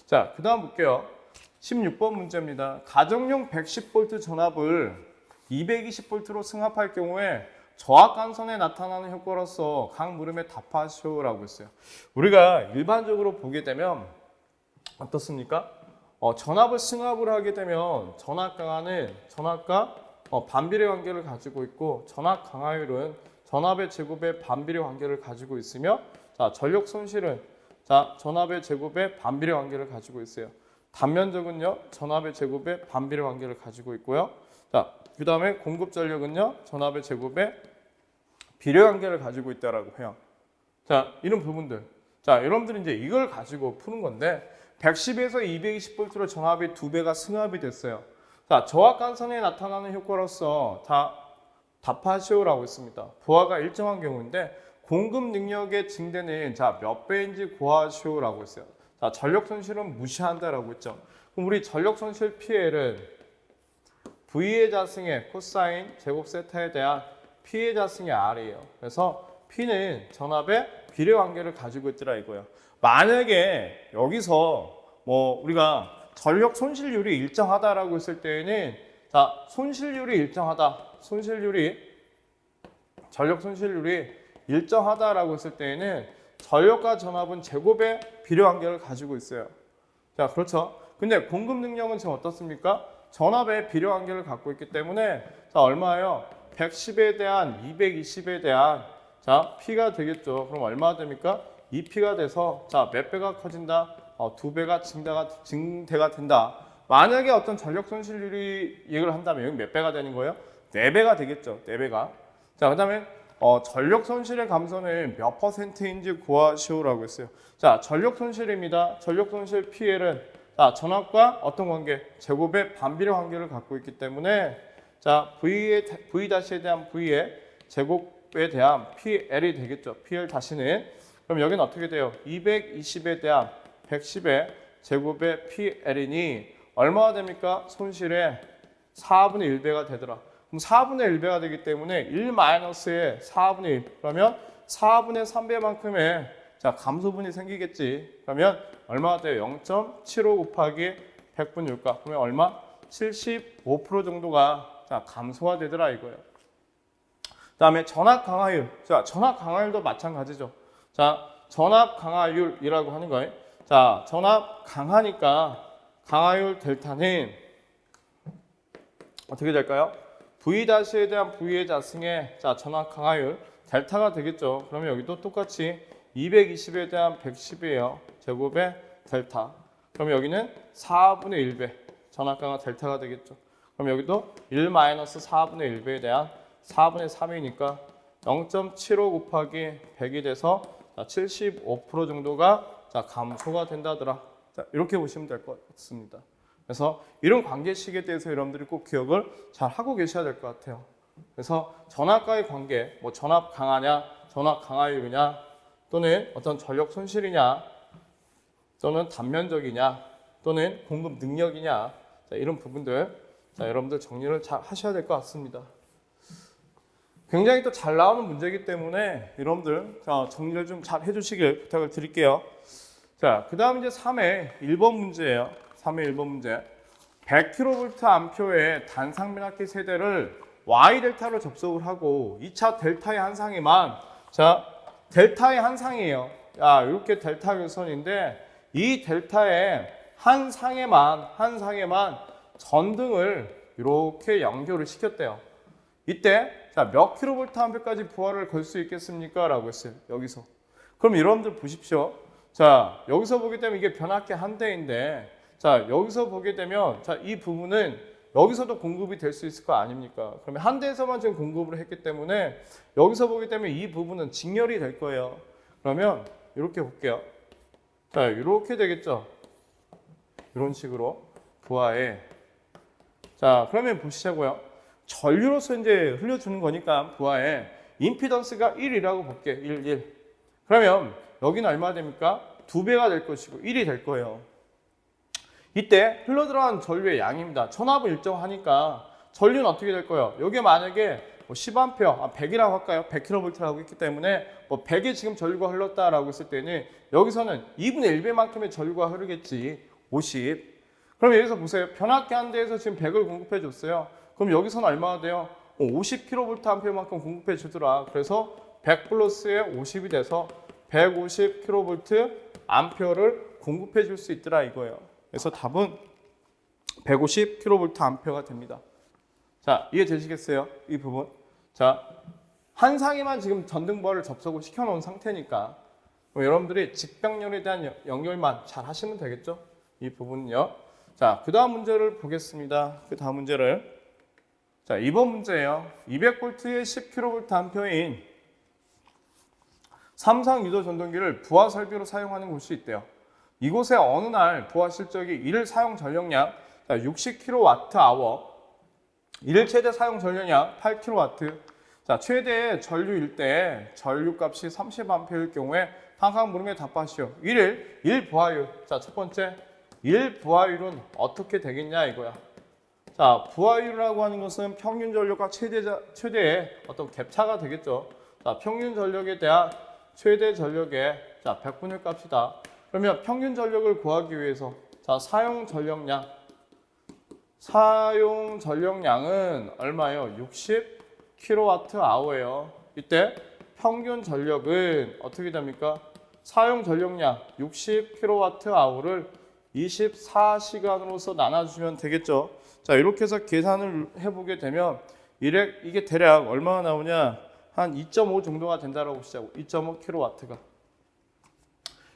자, 그 다음 볼게요. 16번 문제입니다. 가정용 110V 전압을 220V로 승합할 경우에 저하간선에 나타나는 효과로서 각 물음에 답하시오라고 했어요. 우리가 일반적으로 보게 되면 어떻습니까? 전압을 승합을 하게 되면 전압 강하는 전압과 반비례 관계를 가지고 있고 전압 강하율은 전압의 제곱의 반비례 관계를 가지고 있으며 자, 전력 손실은 자, 전압의 제곱의 반비례 관계를 가지고 있어요. 단면적은요, 전압의 제곱의 반비례 관계를 가지고 있고요. 자, 그 다음에 공급 전력은요, 전압의 제곱의 비례 관계를 가지고 있다라고 해요. 자, 이런 부분들. 자, 여러분들이 이제 이걸 가지고 푸는 건데 110에서 220V로 전압이 2배가 승합이 됐어요. 자, 저하간선에 나타나는 효과로서 다 답하시오라고 했습니다. 부하가 일정한 경우인데 공급 능력의 증대는 자, 몇 배인지 구하시오라고 했어요. 자, 전력 손실은 무시한다라고 했죠. 그럼 우리 전력 손실 PL은 V의 자승의 코사인 제곱 세타에 대한 P의 자승의 R이에요. 그래서 P는 전압의 비례 관계를 가지고 있더라 이거예요. 만약에 여기서 뭐 우리가 전력 손실률이 일정하다라고 했을 때에는 자, 손실률이 일정하다. 전력 손실률이 일정하다라고 했을 때에는 전력과 전압은 제곱의 비례 관계를 가지고 있어요. 자, 그렇죠. 근데 공급 능력은 지금 어떻습니까? 전압의 비례 관계를 갖고 있기 때문에 자, 얼마예요? 110에 대한 220에 대한 자, P가 되겠죠. 그럼 얼마가 됩니까? 2P가 돼서 자, 몇 배가 커진다? 2배가 증대가 된다. 만약에 어떤 전력 손실률이 얘기를 한다면 여기 몇 배가 되는 거예요? 4배가 되겠죠. 4배가. 자, 그다음에 전력 손실의 감소는 몇 %인지 구하시오라고 했어요. 자, 전력 손실입니다. 전력 손실 PL은 자, 전압과 어떤 관계? 제곱의 반비례 관계를 갖고 있기 때문에 자, V-에 대한 V의 제곱에 대한 PL이 되겠죠. PL 다시는 그럼 여기는 어떻게 돼요? 220에 대한 110의 제곱의 PL이니 얼마가 됩니까? 손실의 4분의 1배가 되더라. 그럼 4분의 1배가 되기 때문에 1 마이너스의 4분의 1 그러면 4분의 3배만큼의 자, 감소분이 생기겠지. 그러면 얼마가 돼요? 0.75 곱하기 100분의 6가 그러면 얼마? 75% 정도가 자, 감소가 되더라 이거예요. 그 다음에 전압 강하율. 자, 전압 강하율도 마찬가지죠. 자, 전압 강하율이라고 하는 거예요. 자, 전압 강하니까 강하율 델타는 어떻게 될까요? V-에 대한 V의 자승의 자, 전압 강하율 델타가 되겠죠. 그러면 여기도 똑같이 220에 대한 110이에요. 제곱의 델타. 그럼 여기는 4분의 1배 전압 강하 델타가 되겠죠. 그럼 여기도 1 마이너스 4분의 1배에 대한 4분의 3이니까 0.75 곱하기 100이 돼서 75% 정도가 자, 감소가 된다더라. 자, 이렇게 보시면 될 것 같습니다. 그래서 이런 관계식에 대해서 여러분들이 꼭 기억을 잘 하고 계셔야 될 것 같아요. 그래서 전압과의 관계, 뭐 전압 강하냐, 전압 강하율이냐, 또는 어떤 전력 손실이냐, 또는 단면적이냐, 또는 공급 능력이냐, 자, 이런 부분들 자, 여러분들 정리를 잘 하셔야 될 것 같습니다. 굉장히 또 잘 나오는 문제이기 때문에 여러분들 정리를 좀 잘 해주시길 부탁을 드릴게요. 자, 그 다음 이제 3회 1번 문제예요. 3회 1번 문제. 100kVA의 단상면압기 세대를 Y 델타로 접속을 하고 2차 델타의 한 상에만 자, 델타의 한 상이에요. 야, 이렇게 델타 결선인데 이 델타의 한 상에만 전등을 이렇게 연결을 시켰대요. 이때 자, 몇 킬로볼트 암페까지 부하를 걸 수 있겠습니까? 라고 했어요. 여기서. 그럼 여러분들 보십시오. 자, 여기서 보게 되면 이게 변압기 한 대인데 자, 여기서 보게 되면 자, 이 부분은 여기서도 공급이 될 수 있을 거 아닙니까? 그러면 한 대에서만 지금 공급을 했기 때문에 여기서 보기 때문에 이 부분은 직렬이 될 거예요. 그러면 이렇게 볼게요. 자, 이렇게 되겠죠. 이런 식으로 부하에. 자, 그러면 보시자고요. 전류로서 이제 흘려주는 거니까 부하에 임피던스가 1이라고 볼게. 1. 그러면 여기는 얼마 됩니까? 2배가 될 것이고 1이 될 거예요. 이때 흘러들어간 전류의 양입니다. 전압을 일정하니까 전류는 어떻게 될 거예요? 여기에 만약에 뭐 10A, 100이라고 할까요? 100kV라고 있기 때문에 뭐 100에 지금 전류가 흘렀다라고 했을 때는 여기서는 2분의 1배만큼의 전류가 흐르겠지. 50. 그럼 여기서 보세요. 변압기 한 대에서 지금 100을 공급해 줬어요. 그럼 여기서는 얼마가 돼요? 50kVA만큼 공급해 주더라. 그래서 100 플러스에 50이 돼서 150kVA를 공급해 줄 수 있더라 이거예요. 그래서 답은 150kVA가 됩니다. 자, 이해되시겠어요? 이 부분. 자, 한 상에만 지금 전등부하를 접속을 시켜놓은 상태니까 여러분들이 직병렬에 대한 연결만 잘 하시면 되겠죠? 이 부분은요. 자, 그 다음 문제를 보겠습니다. 그 다음 문제를. 자, 이번 문제예요. 200V의 10kVA인 삼성 유도 전동기를 부하 설비로 사용하는 곳이 있대요. 이곳에 어느 날 부하 실적이 일 사용 전력량 60kWh, 일 최대 사용 전력량 8kW. 자, 최대 전류일 때 전류값이 30A일 경우에 항상 물음에 답하시오. 1 부하율. 자, 첫 번째 1 부하율은 어떻게 되겠냐 이거야. 자, 부하율이라고 하는 것은 평균 전력과 최대의 어떤 갭차가 되겠죠. 자, 평균 전력에 대한 최대 전력의 100분의 값이다. 그러면 평균 전력을 구하기 위해서 자, 사용 전력량은 얼마예요? 60kWh예요. 이때 평균 전력은 어떻게 됩니까? 사용 전력량 60kWh를 24시간으로서 나눠주면 되겠죠. 자, 이렇게 해서 계산을 해보게 되면 이게 대략 얼마나 나오냐? 한 2.5 정도가 된다라고 보시자고. 2.5kW가.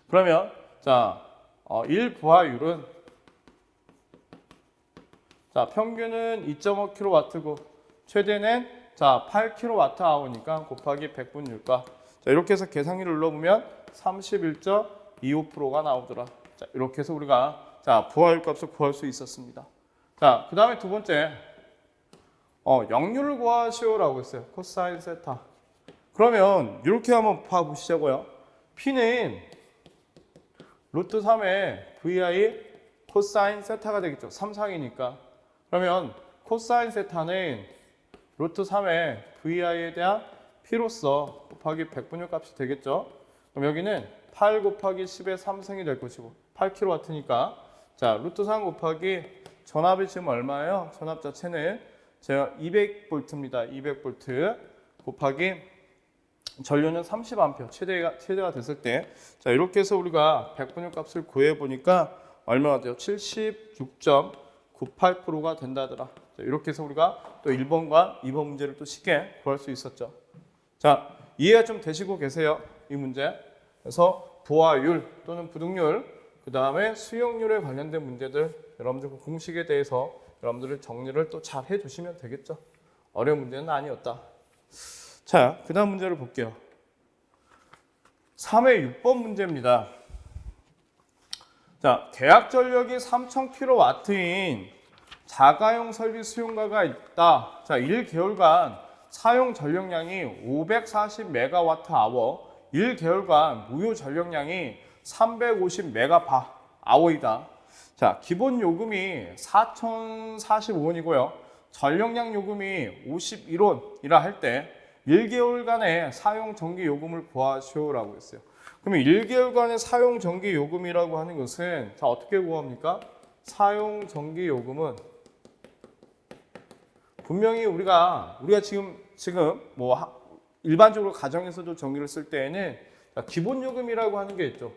그러면 자, 1 부하율은 자, 평균은 2.5kW고 최대는 자, 8kWh니까 곱하기 100분율가. 자, 이렇게 해서 계산기를 눌러보면 31.25%가 나오더라. 자, 이렇게 해서 우리가 자, 부하율 값을 구할 수 있었습니다. 자, 그 다음에 두 번째 역률을 구하시오라고 했어요. 코사인 세타. 그러면 이렇게 한번 봐보시자고요. P는 루트 3의 VI 코사인 세타가 되겠죠. 3상이니까. 그러면 코사인 세타는 루트 3의 VI에 대한 P로서 곱하기 100분율 값이 되겠죠. 그럼 여기는 8 곱하기 10의 3승이 될 것이고 8kW니까 자, 루트 3 곱하기 전압이 지금 얼마예요? 전압 자체는 제가 200V입니다. 200V 곱하기 전류는 30A 최대가 됐을 때 자, 이렇게 해서 우리가 100분율 값을 구해 보니까 얼마가 돼요? 76.98%가 된다더라. 자, 이렇게 해서 우리가 또 1번과 2번 문제를 또 쉽게 구할 수 있었죠. 자, 이해가 좀 되시고 계세요? 이 문제. 그래서 부하율 또는 부등률, 그 다음에 수용률에 관련된 문제들 여러분들 그 공식에 대해서 여러분들을 정리를 또 잘 해주시면 되겠죠. 어려운 문제는 아니었다. 자, 그 다음 문제를 볼게요. 3회 6번 문제입니다. 자, 계약 전력이 3000kW인 자가용 설비 수용가가 있다. 자, 1개월간 사용 전력량이 540MWh, 1개월간 무효 전력량이 350MWh이다. 자, 기본 요금이 4,045원이고요. 전력량 요금이 51원이라 할 때 1개월간의 사용 전기 요금을 구하시오라고 했어요. 그러면 1개월간의 사용 전기 요금이라고 하는 것은 자, 어떻게 구합니까? 사용 전기 요금은 분명히 우리가 지금 뭐 일반적으로 가정에서도 전기를 쓸 때에는 기본 요금이라고 하는 게 있죠.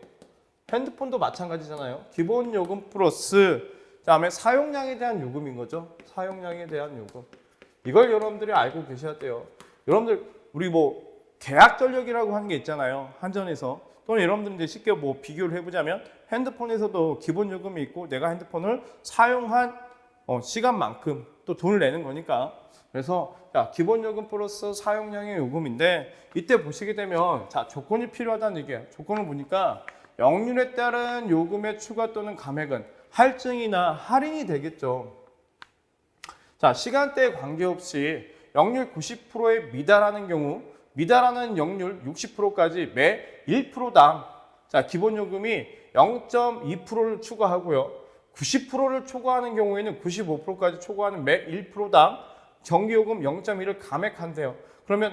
핸드폰도 마찬가지잖아요. 기본 요금 플러스 그다음에 사용량에 대한 요금인 거죠. 사용량에 대한 요금. 이걸 여러분들이 알고 계셔야 돼요. 여러분들 우리 뭐 계약 전력이라고 하는 게 있잖아요. 한전에서. 또는 여러분들 이제 쉽게 뭐 비교를 해보자면 핸드폰에서도 기본 요금이 있고 내가 핸드폰을 사용한 시간만큼 또 돈을 내는 거니까. 그래서 기본 요금 플러스 사용량의 요금인데 이때 보시게 되면 자 조건이 필요하다는 얘기예요. 조건을 보니까 역률에 따른 요금의 추가 또는 감액은 할증이나 할인이 되겠죠. 자 시간대에 관계없이 역률 90%에 미달하는 경우 미달하는 역률 60%까지 매 1%당 자 기본 요금이 0.2%를 추가하고요. 90%를 초과하는 경우에는 95%까지 초과하는 매 1%당 전기요금 0.1을 감액한대요. 그러면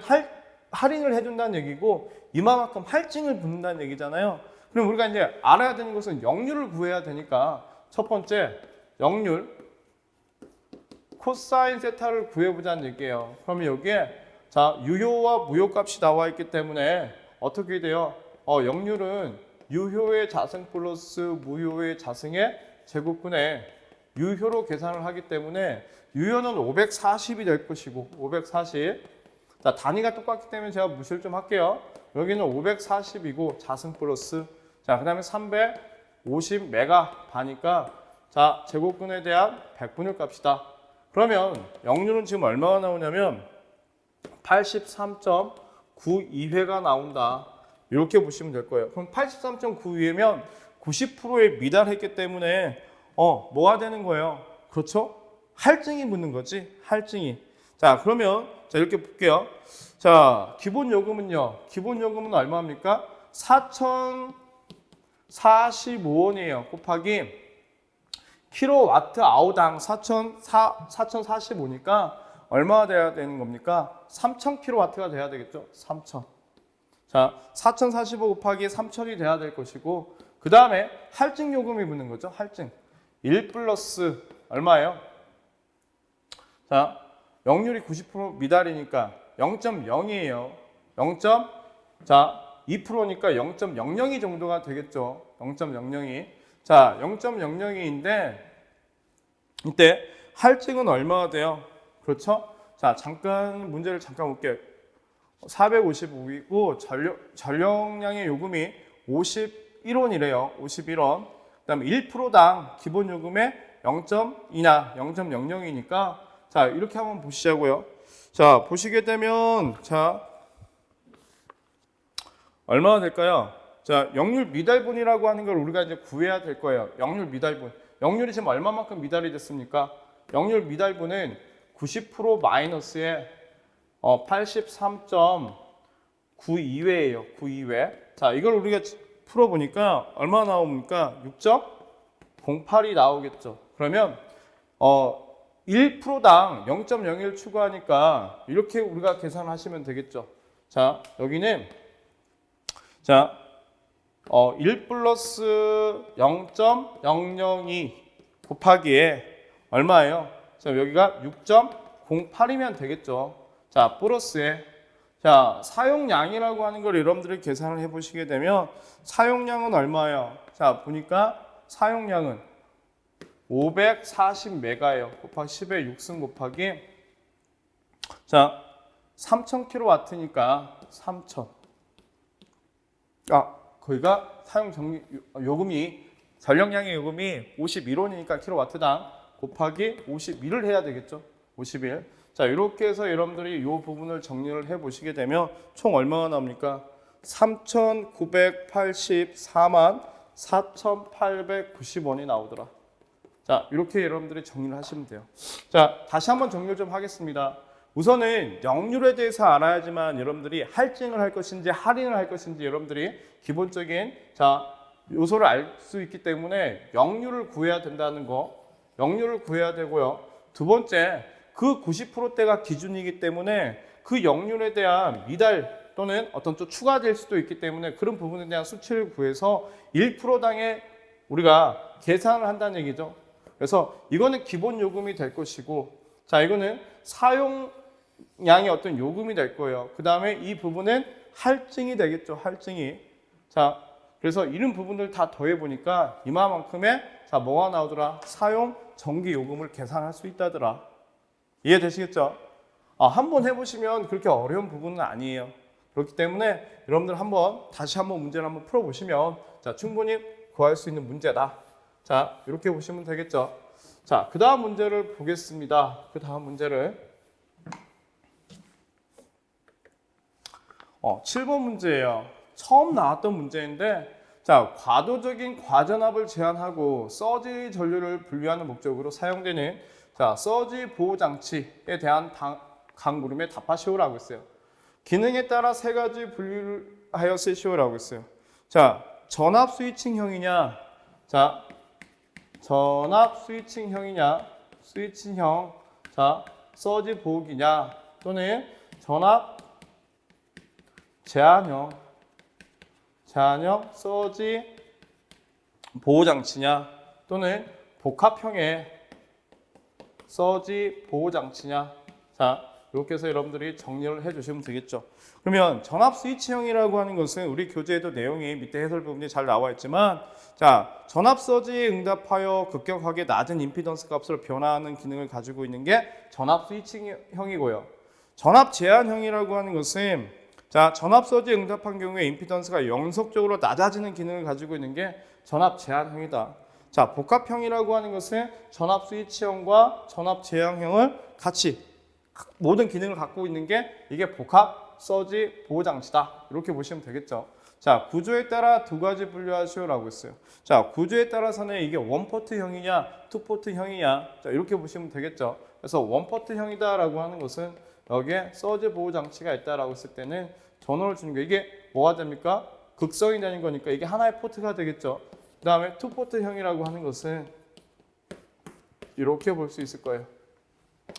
할인을 해준다는 얘기고 이만큼 할증을 붙는다는 얘기잖아요. 그럼 우리가 이제 알아야 되는 것은 역률을 구해야 되니까 첫 번째 역률 코사인 세타를 구해보자는 얘기예요. 그러면 여기에 자 유효와 무효값이 나와 있기 때문에 어떻게 돼요? 역률은 유효의 자승 플러스 무효의 자승의 제곱분의 유효로 계산을 하기 때문에 유효는 540이 될 것이고 540. 자 단위가 똑같기 때문에 제가 무시를 좀 할게요. 여기는 540이고 자승 플러스 자 그다음에 350 메가 바니까 자 제곱분에 대한 100분을 값이다. 그러면 역률은 지금 얼마가 나오냐면 83.92회가 나온다. 이렇게 보시면 될 거예요. 그럼 83.92회면 90%에 미달했기 때문에 뭐가 되는 거예요? 그렇죠? 할증이 붙는 거지. 할증이. 자 그러면 자 이렇게 볼게요. 자 기본 요금은요. 기본 요금은 얼마입니까? 4,045원이에요. 곱하기 킬로와트 아워당 4,045니까 얼마가 돼야 되는 겁니까? 3,000kW가 돼야 되겠죠? 3,000. 자, 4,045 곱하기 3,000이 돼야 될 것이고 그 다음에 할증 요금이 붙는 거죠. 할증. 1 플러스 얼마예요? 자, 역률이 90% 미달이니까 0.0이에요. 0. 자, 2%니까 0.00이 정도가 되겠죠. 0.00이. 자, 0.00인데 이때 할증은 얼마가 돼요? 그렇죠? 자, 잠깐 문제를 잠깐 볼게요. 455이고 전력량의 요금이 51원이래요. 51원. 그다음에 1%당 기본 요금의 0.2나 0.00이니까 자, 이렇게 한번 보시자고요. 자, 보시게 되면 자 얼마나 될까요? 자, 역률 미달분이라고 하는 걸 우리가 이제 구해야 될 거예요. 역률 미달분. 역률이 지금 얼마만큼 미달이 됐습니까? 역률 미달분은 90% 마이너스에 83.92회예요. 92회. 자, 이걸 우리가 풀어보니까 얼마 나옵니까? 6.08이 나오겠죠. 그러면 1%당 0.01 추가하니까 이렇게 우리가 계산하시면 되겠죠. 자, 여기는 자 1 플러스 0.002 곱하기에 얼마예요? 자, 여기가 6.08이면 되겠죠. 자, 플러스에 자, 사용량이라고 하는 걸 여러분들이 계산을 해 보시게 되면 사용량은 얼마예요? 자, 보니까 사용량은 540메가예요. 곱하기 10의 6승 곱하기 자, 3000kW니까 3000. 거기가 사용 요금이 전력량의 요금이 51원이니까 킬로와트당 곱하기 51을 해야 되겠죠. 51. 자, 이렇게 해서 여러분들이 이 부분을 정리를 해 보시게 되면 총 얼마가 나옵니까? 3,984만 4,890원이 나오더라. 자, 이렇게 여러분들이 정리를 하시면 돼요. 자, 다시 한번 정리를 좀 하겠습니다. 우선은 역률에 대해서 알아야지만 여러분들이 할증을 할 것인지 할인을 할 것인지 여러분들이 기본적인 자 요소를 알 수 있기 때문에 역률을 구해야 된다는 거, 역률을 구해야 되고요. 두 번째, 그 90%대가 기준이기 때문에 그 역률에 대한 미달 또는 어떤 또 추가될 수도 있기 때문에 그런 부분에 대한 수치를 구해서 1%당에 우리가 계산을 한다는 얘기죠. 그래서 이거는 기본 요금이 될 것이고, 자, 이거는 사용량의 어떤 요금이 될 거예요. 그 다음에 이 부분은 할증이 되겠죠. 할증이. 자, 그래서 이런 부분들 다 더해보니까 이만큼의 자, 뭐가 나오더라? 사용 전기 요금을 계산할 수 있다더라. 이해되시겠죠? 한번 해보시면 그렇게 어려운 부분은 아니에요. 그렇기 때문에 여러분들 다시 한번 문제를 한번 풀어보시면 자, 충분히 구할 수 있는 문제다. 자, 이렇게 보시면 되겠죠. 자, 그 다음 문제를 보겠습니다. 그 다음 문제를 7번 문제예요. 처음 나왔던 문제인데 자, 과도적인 과전압을 제한하고 서지 전류를 분리하는 목적으로 사용되는 자, 서지 보호 장치에 대한 각 물음에 답하시오라고 했어요. 기능에 따라 세 가지 분류를 하여 쓰시오라고 했어요. 자, 전압 스위칭형이냐? 자, 전압 스위칭형이냐? 스위칭형. 자, 서지 보호기냐? 또는 전압 제한형 서지 보호장치냐 또는 복합형의 서지 보호장치냐. 자, 이렇게 해서 여러분들이 정리를 해주시면 되겠죠. 그러면 전압 스위치형이라고 하는 것은 우리 교재에도 내용이 밑에 해설 부분이 잘 나와 있지만 자, 전압 서지에 응답하여 급격하게 낮은 임피던스 값으로 변화하는 기능을 가지고 있는 게 전압 스위치형이고요. 전압 제한형이라고 하는 것은 자, 전압 서지에 응답한 경우에 임피던스가 연속적으로 낮아지는 기능을 가지고 있는 게 전압 제한형이다. 자, 복합형이라고 하는 것은 전압 스위치형과 전압 제한형을 같이 모든 기능을 갖고 있는 게 이게 복합 서지 보호 장치다. 이렇게 보시면 되겠죠. 자, 구조에 따라 두 가지 분류하시오라고 했어요. 자, 구조에 따라서는 이게 원포트형이냐, 투포트형이냐, 자, 이렇게 보시면 되겠죠. 그래서 원포트형이다라고 하는 것은 여기에 서지 보호 장치가 있다라고 했을 때는 전원을 주는 게 이게 뭐가 됩니까? 극성이 되는 거니까 이게 하나의 포트가 되겠죠. 그 다음에 투포트형이라고 하는 것은 이렇게 볼 수 있을 거예요.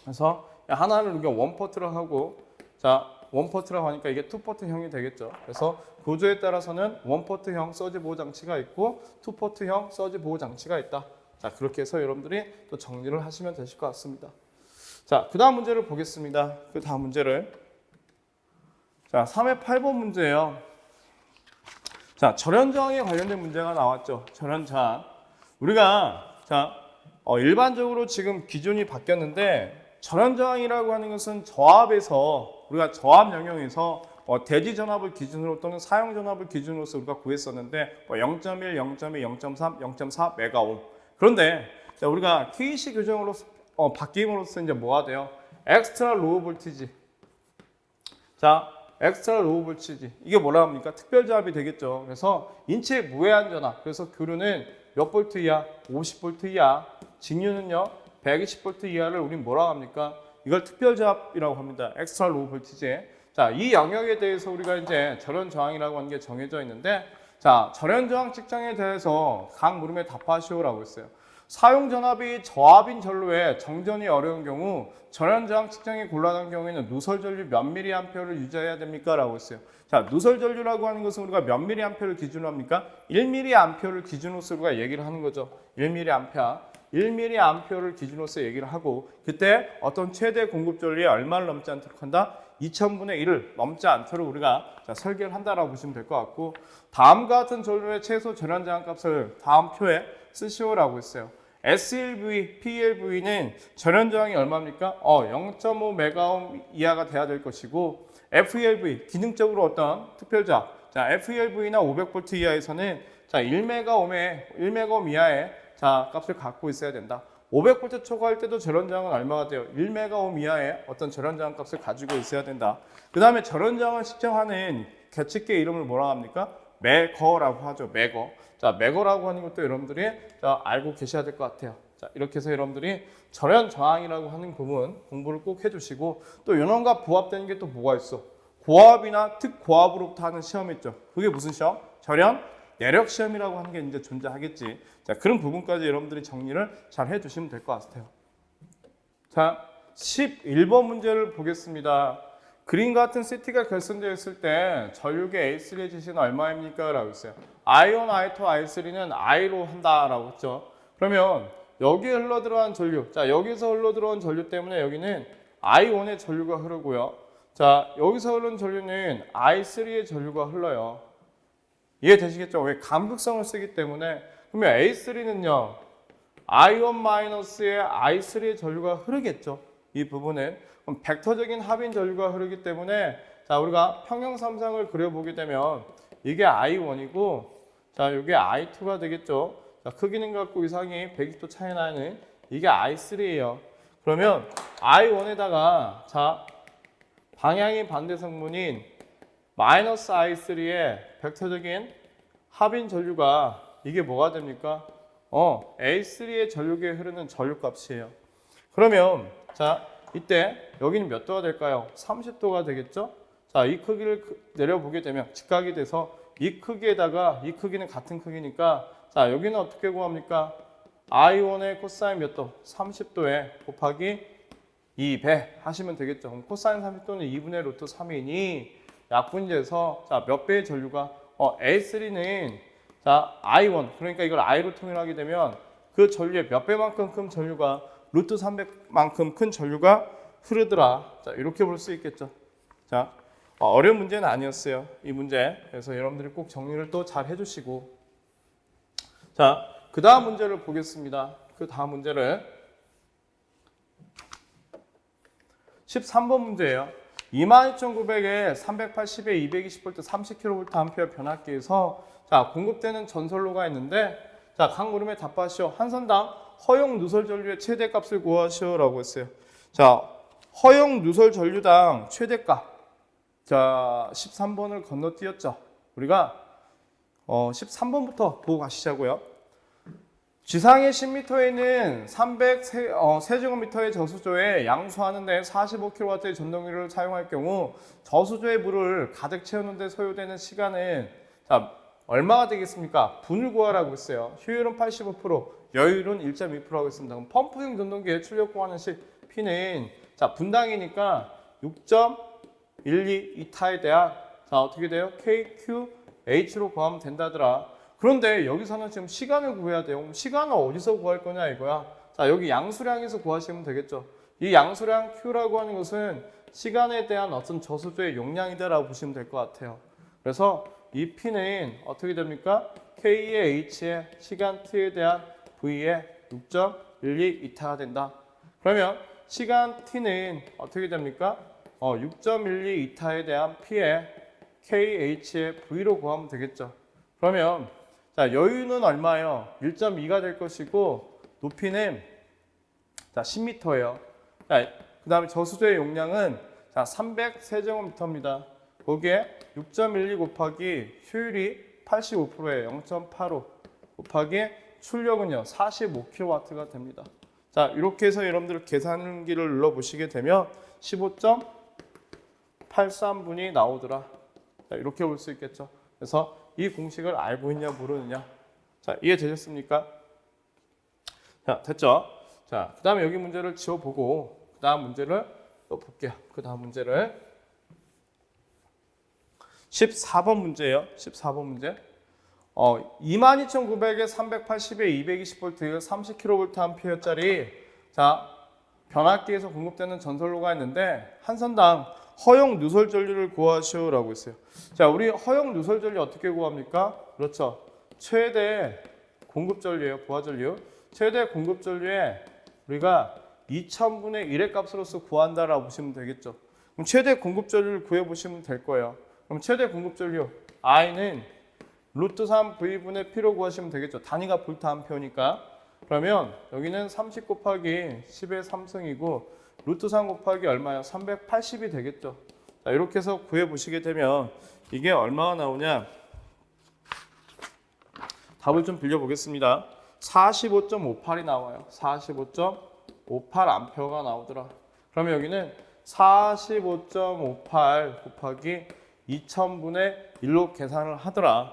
그래서 하나를 우리가 원포트로 하고 자, 원포트라고 하니까 이게 투포트형이 되겠죠. 그래서 구조에 따라서는 원포트형 서지 보호 장치가 있고 투포트형 서지 보호 장치가 있다. 자, 그렇게 해서 여러분들이 또 정리를 하시면 되실 것 같습니다. 자, 그 다음 문제를 보겠습니다. 그 다음 문제를 자, 3회 8번 문제예요. 자, 절연저항에 관련된 문제가 나왔죠. 절연저항. 우리가 자, 일반적으로 지금 기준이 바뀌었는데 절연저항이라고 하는 것은 저압에서 우리가 저압 영역에서 대지 전압을 기준으로 또는 사용 전압을 기준으로서 우리가 구했었는데 0.1, 0.2, 0.3, 0.4 메가옴. 그런데 자, 우리가 KC 규정으로 바뀜으로써 이제 뭐가 돼요? 엑스트라 로우 볼티지. 자, 엑스트라 로우 볼티지. 이게 뭐라 합니까? 특별 저압이 되겠죠. 그래서 인체 무해한 전압. 그래서 교류는 몇 볼트 이하? 50볼트 이하. 직류는요? 120볼트 이하를 우린 뭐라 합니까? 이걸 특별 저압이라고 합니다. 엑스트라 로우 볼티지. 자, 이 영역에 대해서 우리가 이제 절연 저항이라고 하는 게 정해져 있는데 자, 절연 저항 측정에 대해서 각 물음에 답하시오라고 했어요. 사용 전압이 저압인 전로에 정전이 어려운 경우 절연 저항 측정이 곤란한 경우에는 누설 전류 몇 미리암페어를 유지해야 됩니까? 라고 했어요. 자, 누설 전류라고 하는 것은 우리가 몇 미리암페어를 기준으로 합니까? 1미리암페어를 기준으로서 우리가 얘기를 하는 거죠. 1미리암페어. 1미리암페어를 기준으로서 얘기를 하고 그때 어떤 최대 공급 전류에 얼마를 넘지 않도록 한다? 2000분의 1을 넘지 않도록 우리가 설계를 한다라고 보시면 될 것 같고 다음과 같은 전류의 최소 절연 저항 값을 다음 표에 쓰시오라고 했어요. SLV, PLV는 절연 저항이 얼마입니까? 0.5 메가옴 이하가 돼야 될 것이고 FLV, 기능적으로 어떤 특별 저압. 자, FLV나 500V 이하에서는 자, 1메가옴 이하의 자, 값을 갖고 있어야 된다. 500V 초과할 때도 절연 저항은 얼마가 돼요? 1메가옴 이하의 어떤 절연 저항 값을 가지고 있어야 된다. 그 다음에 절연 저항을 측정하는 계측계 이름을 뭐라고 합니까? 매거라고 하죠. 매거. 자, 매거라고 하는 것도 여러분들이 알고 계셔야 될 것 같아요. 자, 이렇게 해서 여러분들이 절연 저항이라고 하는 부분 공부를 꼭 해주시고 또 이놈과 부합되는 게 또 뭐가 있어? 고압이나 특고압으로부터 하는 시험이 있죠. 그게 무슨 시험? 절연 내력 시험이라고 하는 게 이제 존재하겠지. 자, 그런 부분까지 여러분들이 정리를 잘 해주시면 될 것 같아요. 자, 11번 문제를 보겠습니다. 그림과 같은 CT가 결선되어 있을 때 전류계 A3의 지시는 얼마입니까? 라고 했어요. I1, I2, I3는 I로 한다라고 했죠. 그러면 여기에 흘러들어간 전류, 자, 여기서 흘러들어온 전류 때문에 여기는 I1의 전류가 흐르고요. 자, 여기서 흐르는 전류는 I3의 전류가 흘러요. 이해되시겠죠? 왜? 감극성을 쓰기 때문에. 그러면 A3는요, I1-의 I3의 전류가 흐르겠죠. 이 부분은. 그럼 벡터적인 합인 전류가 흐르기 때문에 자, 우리가 평형삼상을 그려보게 되면 이게 I1이고 자, 이게 I2가 되겠죠. 자, 크기는 갖고 이상이 120도 차이 나는 이게 I3예요. 그러면 I1에다가 자 방향이 반대 성분인 마이너스 I3의 벡터적인 합인 전류가 이게 뭐가 됩니까? A3의 전류계에 흐르는 전류값이에요. 그러면 자 이때 여기는 몇 도가 될까요? 30도가 되겠죠? 자, 이 크기를 내려보게 되면 직각이 돼서 이 크기에다가 이 크기는 같은 크기니까 자 여기는 어떻게 구합니까? I1의 코사인 몇 도? 30도에 곱하기 2배 하시면 되겠죠. 그럼 코사인 30도는 2분의 루트 3이니 약분제에서 자 몇 배의 전류가 A3는 자 I1 그러니까 이걸 I로 통일하게 되면 그 전류의 몇 배만큼 큰 전류가 루트 300만큼 큰 전류가 흐르더라. 자 이렇게 볼 수 있겠죠. 자 어려운 문제는 아니었어요. 이 문제. 그래서 여러분들이 꼭 정리를 또 잘 해주시고 자 그 다음 문제를 보겠습니다. 그 다음 문제를 13번 문제예요. 22,900에 380에 220V 30kVA 변압기에서 자 공급되는 전선로가 있는데 자 각 물음에 답하시오. 한 선당 허용 누설 전류의 최대값을 구하시오라고 했어요. 자 허용 누설 전류당 최대값 자 13번을 건너뛰었죠. 우리가 13번부터 보고 가시자고요. 지상의 10m에 있는 300 세제곱미터의 저수조에 양수하는데 45kW의 전동기를 사용할 경우 저수조의 물을 가득 채우는 데 소요되는 시간은 자 얼마가 되겠습니까? 분을 구하라고 했어요. 효율은 85%, 여율은 1.2%라고 했습니다. 그럼 펌프용 전동기의 출력 구하는 식 P는 자 분당이니까 6.12타에 대한 자 어떻게 돼요? KQH로 구하면 된다더라. 그런데 여기서는 지금 시간을 구해야 돼요. 그럼 시간을 어디서 구할 거냐 이거야. 자 여기 양수량에서 구하시면 되겠죠. 이 양수량 Q라고 하는 것은 시간에 대한 어떤 저수조의 용량이다라고 보시면 될 것 같아요. 그래서 이 P는 어떻게 됩니까? K의 H의 시간 T에 대한 V의 6.12이타가 된다. 그러면 시간 T는 어떻게 됩니까? 6.12이타에 대한 P의 KH의 V로 구하면 되겠죠. 그러면 자 여유는 얼마예요? 1.2가 될 것이고 높이는 자 10m예요. 자 그다음에 저수조의 용량은 자 300세제곱미터입니다. 거기에 6.12 곱하기 효율이 85%예요. 0.85 곱하기 출력은요 45kW가 됩니다. 자 이렇게 해서 여러분들 계산기를 눌러 보시게 되면 15.83분이 나오더라. 자 이렇게 볼 수 있겠죠. 그래서 이 공식을 알고 있냐 모르느냐. 자 이해되셨습니까? 자 됐죠? 자 그 다음에 여기 문제를 지워보고 그 다음 문제를 또 볼게요. 그 다음 문제를 14번 문제예요. 14번 문제. 22,900에 380에 220V 30kVA짜리 자 변압기에서 공급되는 전선로가 있는데 한 선당 허용 누설 전류를 구하시오라고 했어요. 자, 우리 허용 누설 전류 어떻게 구합니까? 그렇죠. 최대 공급 전류예요. 부하 전류. 최대 공급 전류에 우리가 2000분의 1의 값으로서 구한다라고 보시면 되겠죠. 그럼 최대 공급 전류를 구해 보시면 될 거예요. 그럼 최대 공급 전류 I는 루트 3 V분의 P로 구하시면 되겠죠. 단위가 볼트 암페어니까. 그러면 여기는 30 곱하기 10의 3승이고 루트 3 곱하기 얼마요? 380이 되겠죠. 자, 이렇게 해서 구해 보시게 되면 이게 얼마가 나오냐? 답을 좀 빌려 보겠습니다. 45.58이 나와요. 45.58 암페어가 나오더라. 그러면 여기는 45.58 곱하기 2000분의 1로 계산을 하더라.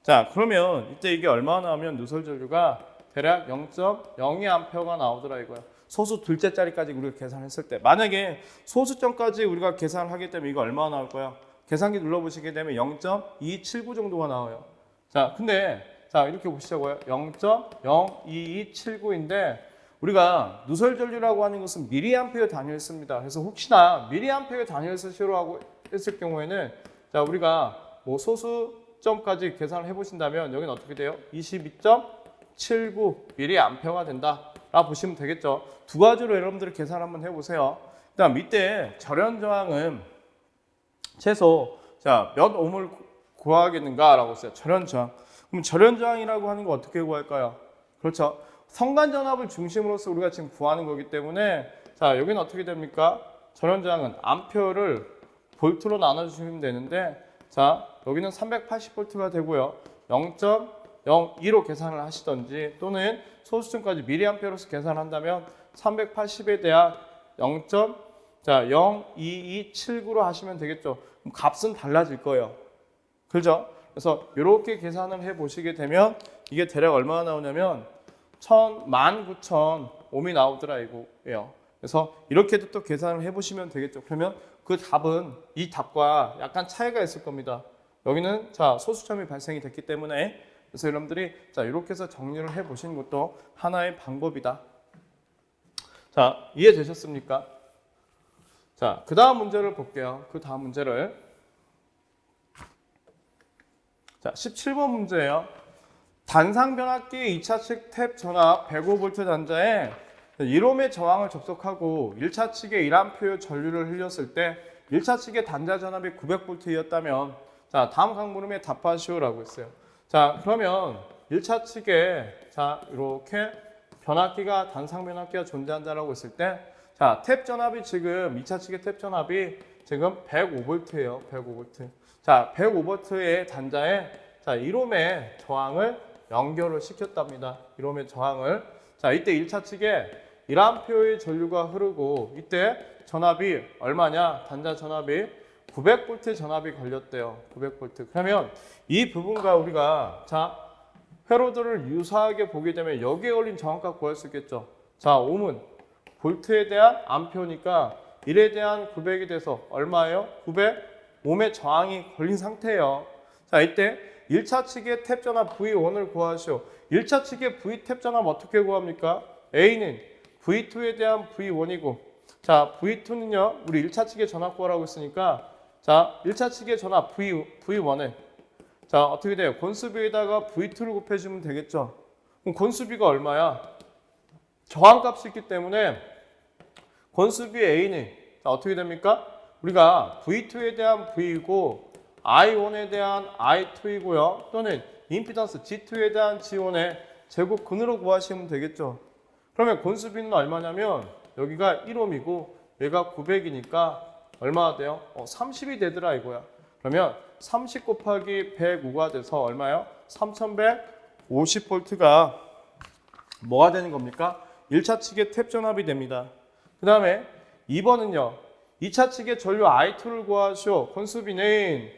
자, 그러면 이때 이게 얼마나 나오면 누설 전류가 대략 0.02암페어가 나오더라 이거야. 소수 둘째 자리까지 우리가 계산했을 때 만약에 소수점까지 우리가 계산을 하게 되면 이거 얼마나 나올 거야? 계산기 눌러보시게 되면 0.279 정도가 나와요. 자, 근데 자 이렇게 보시자고요. 0.02279인데 우리가 누설 전류라고 하는 것은 미리암페어 단위를 씁니다. 그래서 혹시나 미리암페어 단위를 쓰시로 하고 했을 경우에는 자 우리가 뭐 소수점까지 계산을 해보신다면 여기는 어떻게 돼요? 22.79 미리암페어가 된다. 라 보시면 되겠죠. 두 가지로 여러분들이 계산 한번 해보세요. 그다음 밑에 절연 저항은 최소 자 몇 옴을 구하겠는가라고 했어요. 절연 저항. 그럼 절연 저항이라고 하는 거 어떻게 구할까요? 그렇죠. 성간전압을 중심으로서 우리가 지금 구하는 거기 때문에 자, 여기는 어떻게 됩니까? 전원저항은 암페어를 볼트로 나눠주시면 되는데 자, 여기는 380볼트가 되고요. 0.02로 계산을 하시던지 또는 소수점까지 미리암페어로서 계산한다면 380에 대한 0.0279로 하시면 되겠죠. 그럼 값은 달라질 거예요. 그죠? 그래서 이렇게 계산을 해 보시게 되면 이게 대략 얼마나 나오냐면 19,000옴이 나오더라 이거예요. 그래서 이렇게도 또 계산을 해 보시면 되겠죠. 그러면 그 답은 이 답과 약간 차이가 있을 겁니다. 여기는 자 소수점이 발생이 됐기 때문에 그래서 여러분들이 자 이렇게 해서 정리를 해 보시는 것도 하나의 방법이다. 자 이해되셨습니까? 자 그 다음 문제를 볼게요. 그 다음 문제를 자 17번 문제예요. 단상 변압기 2차 측 탭 전압 105V 단자에 1옴의 저항을 접속하고 1차 측에 1A 전류를 흘렸을 때 1차 측의 단자 전압이 900V였다면 자 다음 각 물음에 답하시오라고 했어요. 자 그러면 1차 측에 자 이렇게 변압기가 단상 변압기가 존재한다라고 했을 때 자 탭 전압이 지금 2차 측의 탭 전압이 지금 105V예요. 105V. 자 105V의 단자에 자 1옴의 저항을 연결을 시켰답니다. 1옴의 저항을 자 이때 1차 측에 1A의 전류가 흐르고 이때 전압이 얼마냐? 단자 전압이 900V 전압이 걸렸대요. 900V. 그러면 이 부분과 우리가 자 회로들을 유사하게 보게 되면 여기에 걸린 저항값 구할 수 있겠죠. 자 옴은 볼트에 대한 암페어니까 1에 대한 900이 돼서 얼마예요? 900 옴의 저항이 걸린 상태예요. 자 이때 1차 측의 탭 전압 V1을 구하시오. 1차 측의 V 탭 전압 어떻게 구합니까? A는 V2에 대한 V1이고 자 V2는요 우리 1차 측의 전압 구하라고 했으니까 자 1차 측의 전압 V1에 자 어떻게 돼요? 건수비에다가 V2를 곱해주면 되겠죠. 그럼 건수비가 얼마야? 저항값이 있기 때문에 건수비 A는 자 어떻게 됩니까? 우리가 V2에 대한 V이고 I1에 대한 I2이고요. 또는 임피던스 G2에 대한 G1의 제곱 근으로 구하시면 되겠죠. 그러면 건수비는 얼마냐면 여기가 1옴이고 얘가 900이니까 얼마가 돼요? 30이 되더라 이거야. 그러면 30 곱하기 105가 돼서 얼마요? 3150V가 뭐가 되는 겁니까? 1차 측의 탭 전압이 됩니다. 그 다음에 2번은요. 2차 측의 전류 I2를 구하시오. 건수비는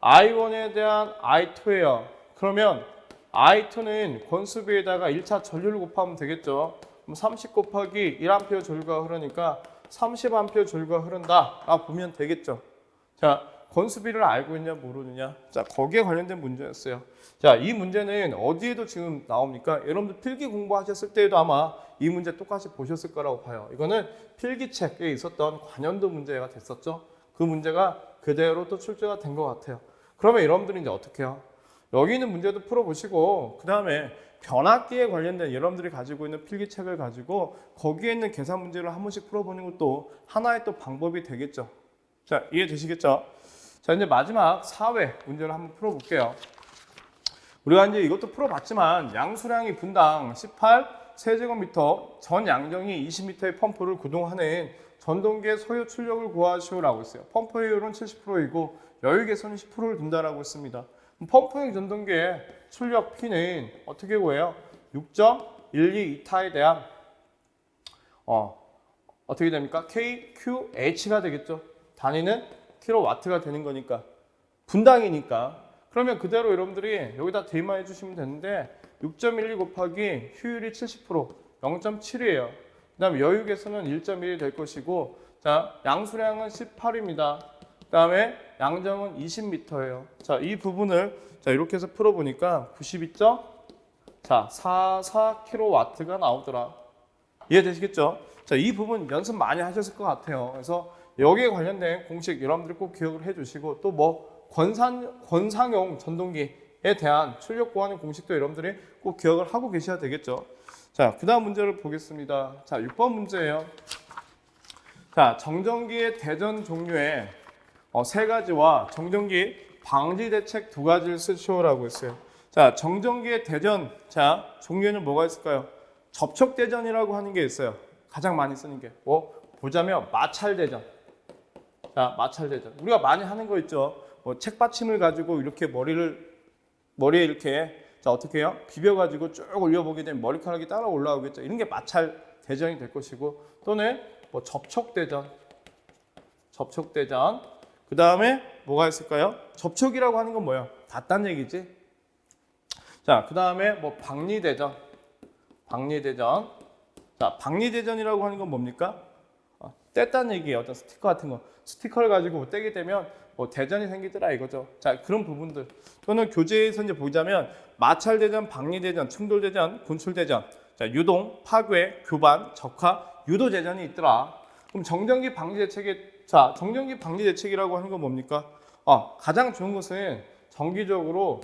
I1에 대한 I2예요. 그러면 I2는 건수비에다가 1차 전류를 곱하면 되겠죠. 그럼 30 곱하기 1A 전류가 흐르니까 30A 전류가 흐른다. 라 보면 되겠죠. 자, 건수비를 알고 있냐 모르느냐. 자, 거기에 관련된 문제였어요. 자, 이 문제는 어디에도 지금 나옵니까? 여러분들 필기 공부하셨을 때에도 아마 이 문제 똑같이 보셨을 거라고 봐요. 이거는 필기책에 있었던 관연도 문제가 됐었죠. 그 문제가 그대로 또 출제가 된 것 같아요. 그러면 여러분들이 이제 어떻게 해요? 여기 있는 문제도 풀어보시고 그 다음에 변압기에 관련된 여러분들이 가지고 있는 필기책을 가지고 거기에 있는 계산 문제를 한 번씩 풀어보는 것도 하나의 또 방법이 되겠죠. 자, 이해되시겠죠? 자, 이제 마지막 4회 문제를 한번 풀어볼게요. 우리가 이제 이것도 풀어봤지만 양수량이 분당 18 세제곱미터 전 양정이 20m의 펌프를 구동하는 전동기의 소요 출력을 구하시오라고 했어요. 펌프 효율은 70%이고 여유 개선은 10%를 둔다라고 했습니다. 펌프형 전동기의 출력 P는 어떻게 구해요? 6.122타에 대한 어떻게 됩니까? KQH가 되겠죠. 단위는 킬로와트가 되는 거니까 분당이니까. 그러면 그대로 여러분들이 여기다 대입만 해주시면 되는데 6.12 곱하기 효율이 70% 0.7이에요. 그 다음에 여유 개선은 1.1이 될 것이고 자 양수량은 18입니다. 그 다음에 양정은 20m예요. 자, 이 부분을 자 이렇게 해서 풀어보니까 92.44kW가 나오더라. 이해되시겠죠? 자, 이 부분 연습 많이 하셨을 것 같아요. 그래서 여기에 관련된 공식 여러분들이 꼭 기억을 해주시고 또 뭐 권상용 전동기에 대한 출력 구하는 공식도 여러분들이 꼭 기억을 하고 계셔야 되겠죠. 자, 그 다음 문제를 보겠습니다. 자, 6번 문제예요. 자, 정전기의 대전 종류의 세 가지와 정전기 방지 대책 두 가지를 쓰시오라고 했어요. 자, 정전기의 대전, 자, 종류는 뭐가 있을까요? 접촉대전이라고 하는 게 있어요. 가장 많이 쓰는 게 보자면 마찰대전. 자, 마찰대전. 우리가 많이 하는 거 있죠. 책받침을 가지고 이렇게 머리에 이렇게 자 어떻게 해요? 비벼가지고 쭉 올려보게 되면 머리카락이 따라 올라오겠죠. 이런 게 마찰대전이 될 것이고 또는 접촉대전. 그 다음에 뭐가 있을까요? 접촉이라고 하는 건 뭐예요? 닿다는 얘기지. 자, 그 다음에 박리대전. 자, 박리대전이라고 하는 건 뭡니까? 뗐다는 얘기예요. 어떤 스티커 같은 거. 스티커를 가지고 떼게 되면 대전이 생기더라 이거죠. 자, 그런 부분들. 또는 교재에서 이제 보자면 마찰대전, 박리대전, 충돌대전, 군출대전, 자, 유동, 파괴, 교반, 적화, 유도대전이 있더라. 그럼 정전기 방지 대책이라고 하는 건 뭡니까? 가장 좋은 것은 정기적으로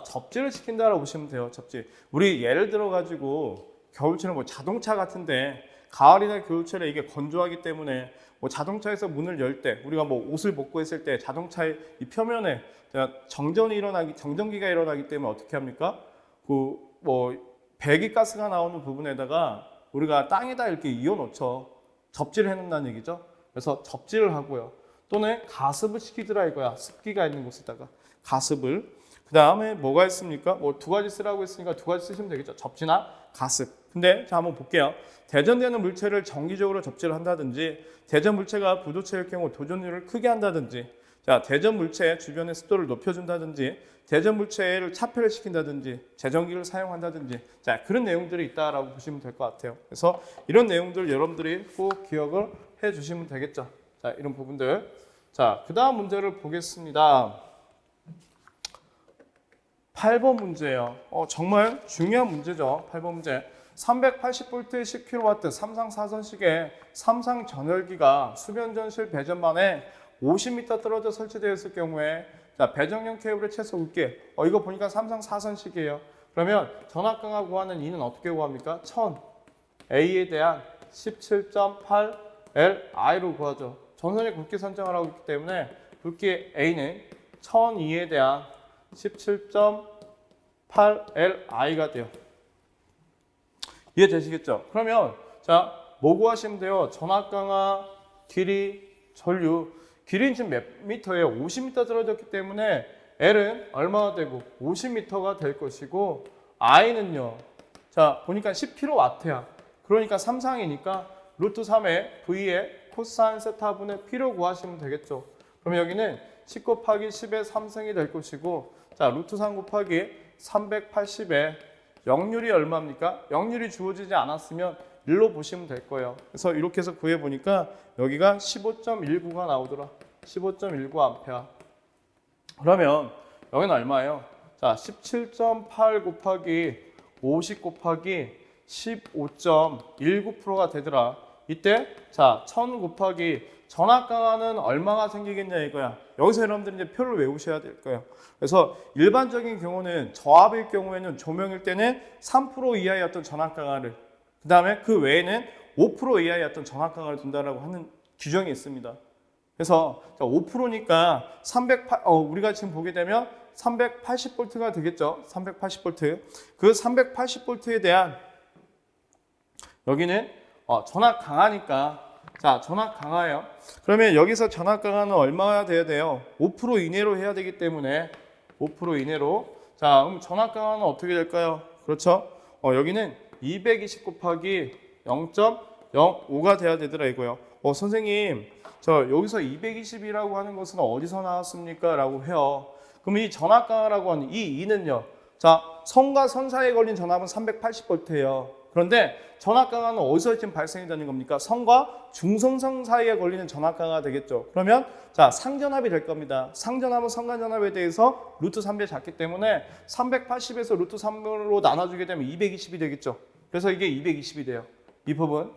접지를 시킨다라고 보시면 돼요. 접지. 우리 예를 들어 가지고 겨울철에 자동차 같은데 가을이나 겨울철에 이게 건조하기 때문에 자동차에서 문을 열 때 우리가 옷을 벗고 있을 때 자동차의 이 표면에 정전기가 일어나기 때문에 어떻게 합니까? 배기가스가 나오는 부분에다가 우리가 땅에다 이렇게 이어놓죠. 접지를 해놓는다는 얘기죠. 그래서 접지를 하고요. 또는 가습을 시키더라 이거야. 습기가 있는 곳에다가 가습을. 그 다음에 뭐가 있습니까? 두 가지 쓰라고 했으니까 두 가지 쓰시면 되겠죠. 접지나 가습. 근데 자 한번 볼게요. 대전되는 물체를 정기적으로 접지를 한다든지 대전 물체가 부도체일 경우 도전율을 크게 한다든지 자 대전 물체 주변의 습도를 높여준다든지 대전 물체를 차폐를 시킨다든지 제전기를 사용한다든지 자 그런 내용들이 있다라고 보시면 될 것 같아요. 그래서 이런 내용들 여러분들이 꼭 기억을 해주시면 되겠죠. 자 이런 부분들. 자 그 다음 문제를 보겠습니다. 8번 문제예요. 정말 중요한 문제죠. 8번 문제. 380V 10kW 삼상 4선식의 삼상 전열기가 수변전실 배전반에 50m 떨어져 설치되어 있을 경우에 자, 배정형 케이블의 최소 굵기. 이거 보니까 삼상 4선식이에요. 그러면 전압 강화 구하는 E는 어떻게 구합니까? 1000 A에 대한 17.8 Li로 구하죠. 전선의 굵기 선정을 하고 있기 때문에 굵기 A는 1002에 대한 17.8 Li가 돼요. 이해되시겠죠? 그러면 자, 뭐 구하시면 돼요? 전압 강화, 길이, 전류. 길이는 지금 몇 미터예요? 50m 떨어졌기 때문에 L은 얼마가 되고 50m가 될 것이고 I는요. 자, 보니까 10kW야. 그러니까 3상이니까 루트 3의 V의 코사인 세타분의 P로 구하시면 되겠죠. 그럼 여기는 10 곱하기 10의 3승이 될 것이고 자, 루트 3 곱하기 380의 역률이 얼마입니까? 역률이 주어지지 않았으면 1로 보시면 될 거예요. 그래서 이렇게 해서 구해보니까 여기가 15.19가 나오더라. 15.19 암페어. 그러면 여기는 얼마예요? 자, 17.8 곱하기 50 곱하기 15.19%가 되더라. 이때 자, 1000 곱하기 전압 강화는 얼마가 생기겠냐 이거야. 여기서 여러분들이 이제 표를 외우셔야 될 거예요. 그래서 일반적인 경우는 저압일 경우에는 조명일 때는 3% 이하의 어떤 전압 강화를 그 다음에 그 외에는 5% 이하의 어떤 전압 강화를 둔다라고 하는 규정이 있습니다. 그래서 5%니까 우리가 지금 보게 되면 380V가 되겠죠. 380V. 그 380V에 대한 여기는 전압 강하니까 자 전압 강화예요. 그러면 여기서 전압 강화는 얼마나 돼야 돼요? 5% 이내로 해야 되기 때문에 5% 이내로 자 그럼 전압 강화는 어떻게 될까요? 그렇죠? 여기는 220 곱하기 0.05가 돼야 되더라 이거요. 선생님 저 여기서 220이라고 하는 것은 어디서 나왔습니까? 라고 해요. 그럼 이 전압 강화라고 하는 이 2는요. 자 선과 선 사이에 걸린 전압은 380V예요. 그런데 전압 강화는 어디서 지금 발생이 되는 겁니까? 선과 중성선 사이에 걸리는 전압 강화가 되겠죠. 그러면 자 상전압이 될 겁니다. 상전압은 선간전압에 대해서 루트 3배 작기 때문에 380에서 루트 3으로 나눠주게 되면 220이 되겠죠. 그래서 이게 220이 돼요. 이 부분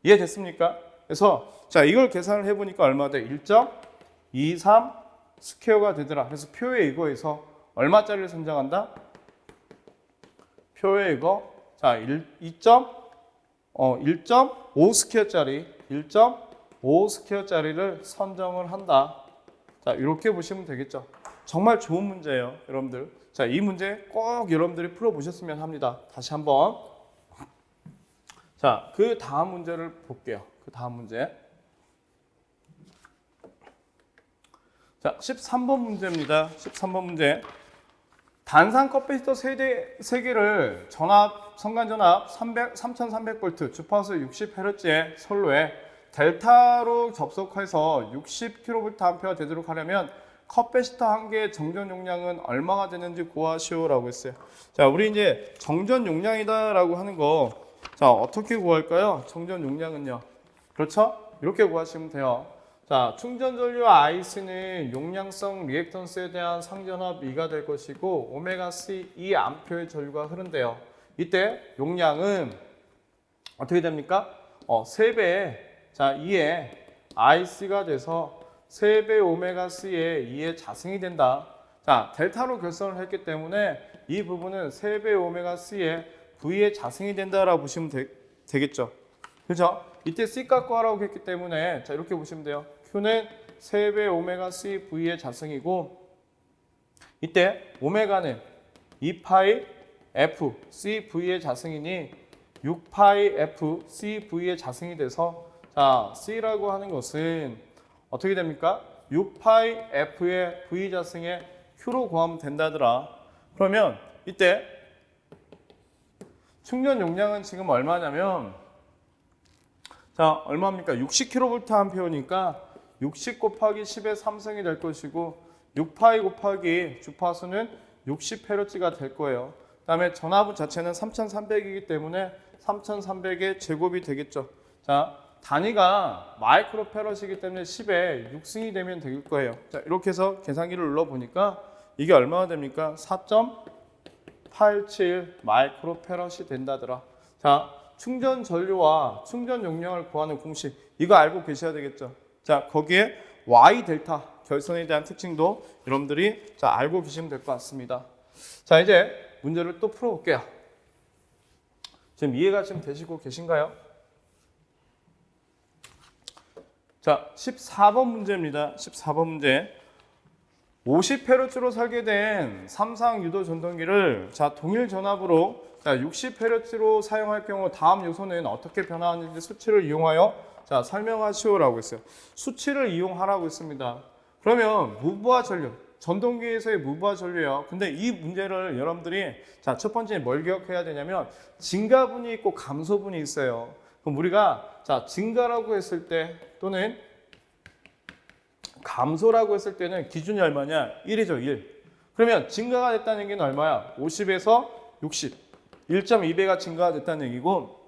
이해됐습니까? 그래서 자 이걸 계산을 해보니까 얼마 돼? 1.23 스퀘어가 되더라. 그래서 표에 이거에서 얼마짜리를 선정한다? 표에 이거 자 1.5 스퀘어짜리 1.5 스퀘어짜리를 선정을 한다. 자 이렇게 보시면 되겠죠. 정말 좋은 문제예요, 여러분들. 자 이 문제 꼭 여러분들이 풀어보셨으면 합니다. 다시 한번 자, 그 다음 문제를 볼게요. 그 다음 문제. 자, 13번 문제입니다. 13번 문제. 단산 커피시터 3개를 선간전압 3300V, 주파수 60Hz의 선로에 델타로 접속해서 60kVA 되도록 하려면 커피시터 한 개의 정전 용량은 얼마가 되는지 구하시오라고 했어요. 자, 우리 이제 정전 용량이다라고 하는 거, 자, 어떻게 구할까요? 정전 용량은요. 그렇죠? 이렇게 구하시면 돼요. 자, 충전 전류 IC는 용량성 리액턴스에 대한 상전압 2가 될 것이고 오메가 C 2A의 전류가 흐른대요. 이때 용량은 어떻게 됩니까? 3배, 자, 2의 IC가 돼서 3배 오메가 C의 2의 자승이 된다. 자, 델타로 결선을 했기 때문에 이 부분은 3배 오메가 C의 V의 자승이 된다라고 보시면 되겠죠. 그렇죠? 이때 C 값 구하라고 했기 때문에 자, 이렇게 보시면 돼요. Q는 3배 오메가 C V의 자승이고 이때 오메가는 2파이 F C V의 자승이니 6파이 F C V의 자승이 돼서 자, C라고 하는 것은 어떻게 됩니까? 6파이 F의 V 자승에 Q로 구하면 된다더라. 그러면 이때 충전 용량은 지금 얼마냐면 자, 얼마입니까? 60kVA니까 60 곱하기 10의 3승이 될 것이고 6파이 곱하기 주파수는 60Hz가 될 거예요. 그 다음에 전압부 자체는 3300이기 때문에 3300의 제곱이 되겠죠. 자, 단위가 마이크로페럿이기 때문에 10에 6승이 되면 될 거예요. 자, 이렇게 해서 계산기를 눌러보니까 이게 얼마나 됩니까? 4.87 마이크로페럿이 된다더라. 자, 충전 전류와 충전 용량을 구하는 공식, 이거 알고 계셔야 되겠죠. 자, 거기에 Y 델타 결선에 대한 특징도 여러분들이 자, 알고 계시면 될 것 같습니다. 자, 이제 문제를 또 풀어볼게요. 지금 이해가 좀 되시고 계신가요? 자, 14번 문제입니다. 14번 문제. 50Hz로 설계된 삼상 유도 전동기를 자, 동일 전압으로 자, 60Hz로 사용할 경우 다음 요소는 어떻게 변화하는지 수치를 이용하여 자, 설명하시오라고 했어요. 수치를 이용하라고 했습니다. 그러면 무부하 전류, 전동기에서의 무부하 전류예요. 근데 이 문제를 여러분들이 자, 첫 번째 뭘 기억해야 되냐면 증가분이 있고 감소분이 있어요. 그럼 우리가 자, 증가라고 했을 때 또는 감소라고 했을 때는 기준이 얼마냐? 1이죠, 1. 그러면 증가가 됐다는 얘기는 얼마야? 50에서 60. 1.2배가 증가가 됐다는 얘기고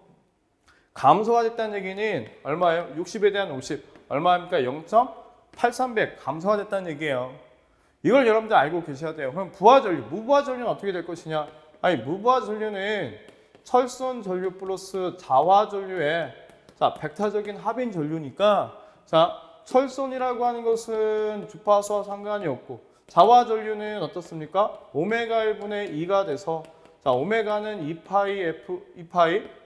감소가 됐다는 얘기는 얼마예요? 60에 대한 50. 얼마입니까? 0.83배 감소가 됐다는 얘기예요. 이걸 여러분들 알고 계셔야 돼요. 그럼 부하 전류, 무부하 전류는 어떻게 될 것이냐? 아니, 무부하 전류는 철선 전류 플러스 자화 전류의 자, 벡터적인 합인 전류니까 자, 철선이라고 하는 것은 주파수와 상관이 없고 자화 전류는 어떻습니까? 오메가 1분의 2가 돼서 자, 오메가는 2파이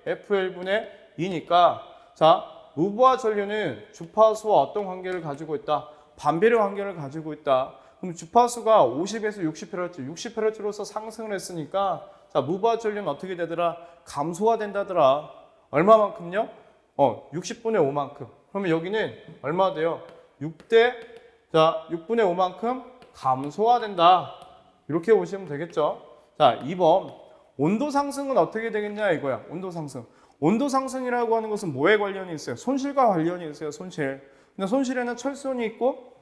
F1분의 2니까 자, 무부하 전류는 주파수와 어떤 관계를 가지고 있다? 반비례 관계를 가지고 있다. 그럼 주파수가 50에서 60Hz, 60Hz로서 상승을 했으니까 자, 무부하 전류는 어떻게 되더라? 감소가 된다더라. 얼마만큼요? 60분의 5만큼. 그러면 여기는 얼마 돼요? 6분의 5만큼 감소가 된다. 이렇게 보시면 되겠죠. 자, 2번. 온도 상승은 어떻게 되겠냐 이거야. 온도 상승. 온도 상승이라고 하는 것은 뭐에 관련이 있어요? 손실과 관련이 있어요. 손실. 근데 손실에는 철선이 있고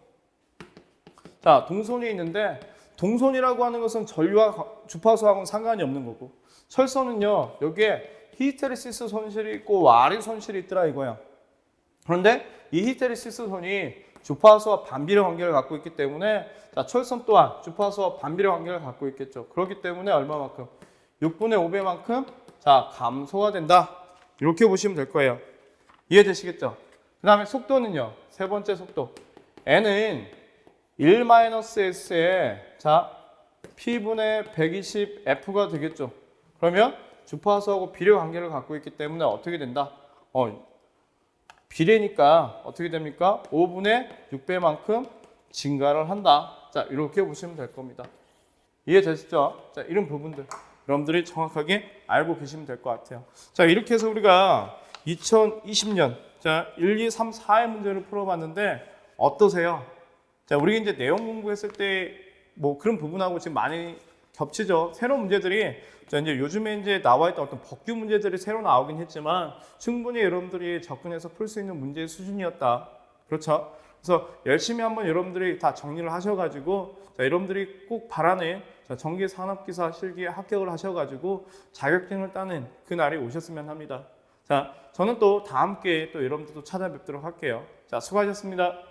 자, 동선이 있는데 동선이라고 하는 것은 전류와 주파수하고는 상관이 없는 거고 철선은요. 여기에 히스테리시스 손실이 있고 와리 손실이 있더라 이거야. 그런데 이 히스테리시스 선이 주파수와 반비례 관계를 갖고 있기 때문에 자, 철선 또한 주파수와 반비례 관계를 갖고 있겠죠. 그렇기 때문에 얼마만큼? 6분의 5배만큼 자, 감소가 된다. 이렇게 보시면 될 거예요. 이해되시겠죠? 그 다음에 속도는요. 세 번째 속도. N은 1-S의 자, P분의 120F가 되겠죠. 그러면 주파수하고 비례 관계를 갖고 있기 때문에 어떻게 된다? 비례니까 어떻게 됩니까? 5분의 6배만큼 증가를 한다. 자, 이렇게 보시면 될 겁니다. 이해되시죠? 자, 이런 부분들 여러분들이 정확하게 알고 계시면 될 것 같아요. 자, 이렇게 해서 우리가 2020년 자 1, 2, 3, 4의 문제를 풀어봤는데 어떠세요? 자, 우리 이제 내용 공부했을 때 뭐 그런 부분하고 지금 많이 겹치죠. 새로운 문제들이 자, 이제 요즘에 이제 나와 있던 어떤 법규 문제들이 새로 나오긴 했지만 충분히 여러분들이 접근해서 풀 수 있는 문제의 수준이었다. 그렇죠? 그래서 열심히 한번 여러분들이 다 정리를 하셔가지고 자, 여러분들이 꼭 바라는 전기산업기사 실기에 합격을 하셔가지고 자격증을 따는 그 날이 오셨으면 합니다. 자, 저는 또 다음 기회에 또 여러분들도 찾아뵙도록 할게요. 자, 수고하셨습니다.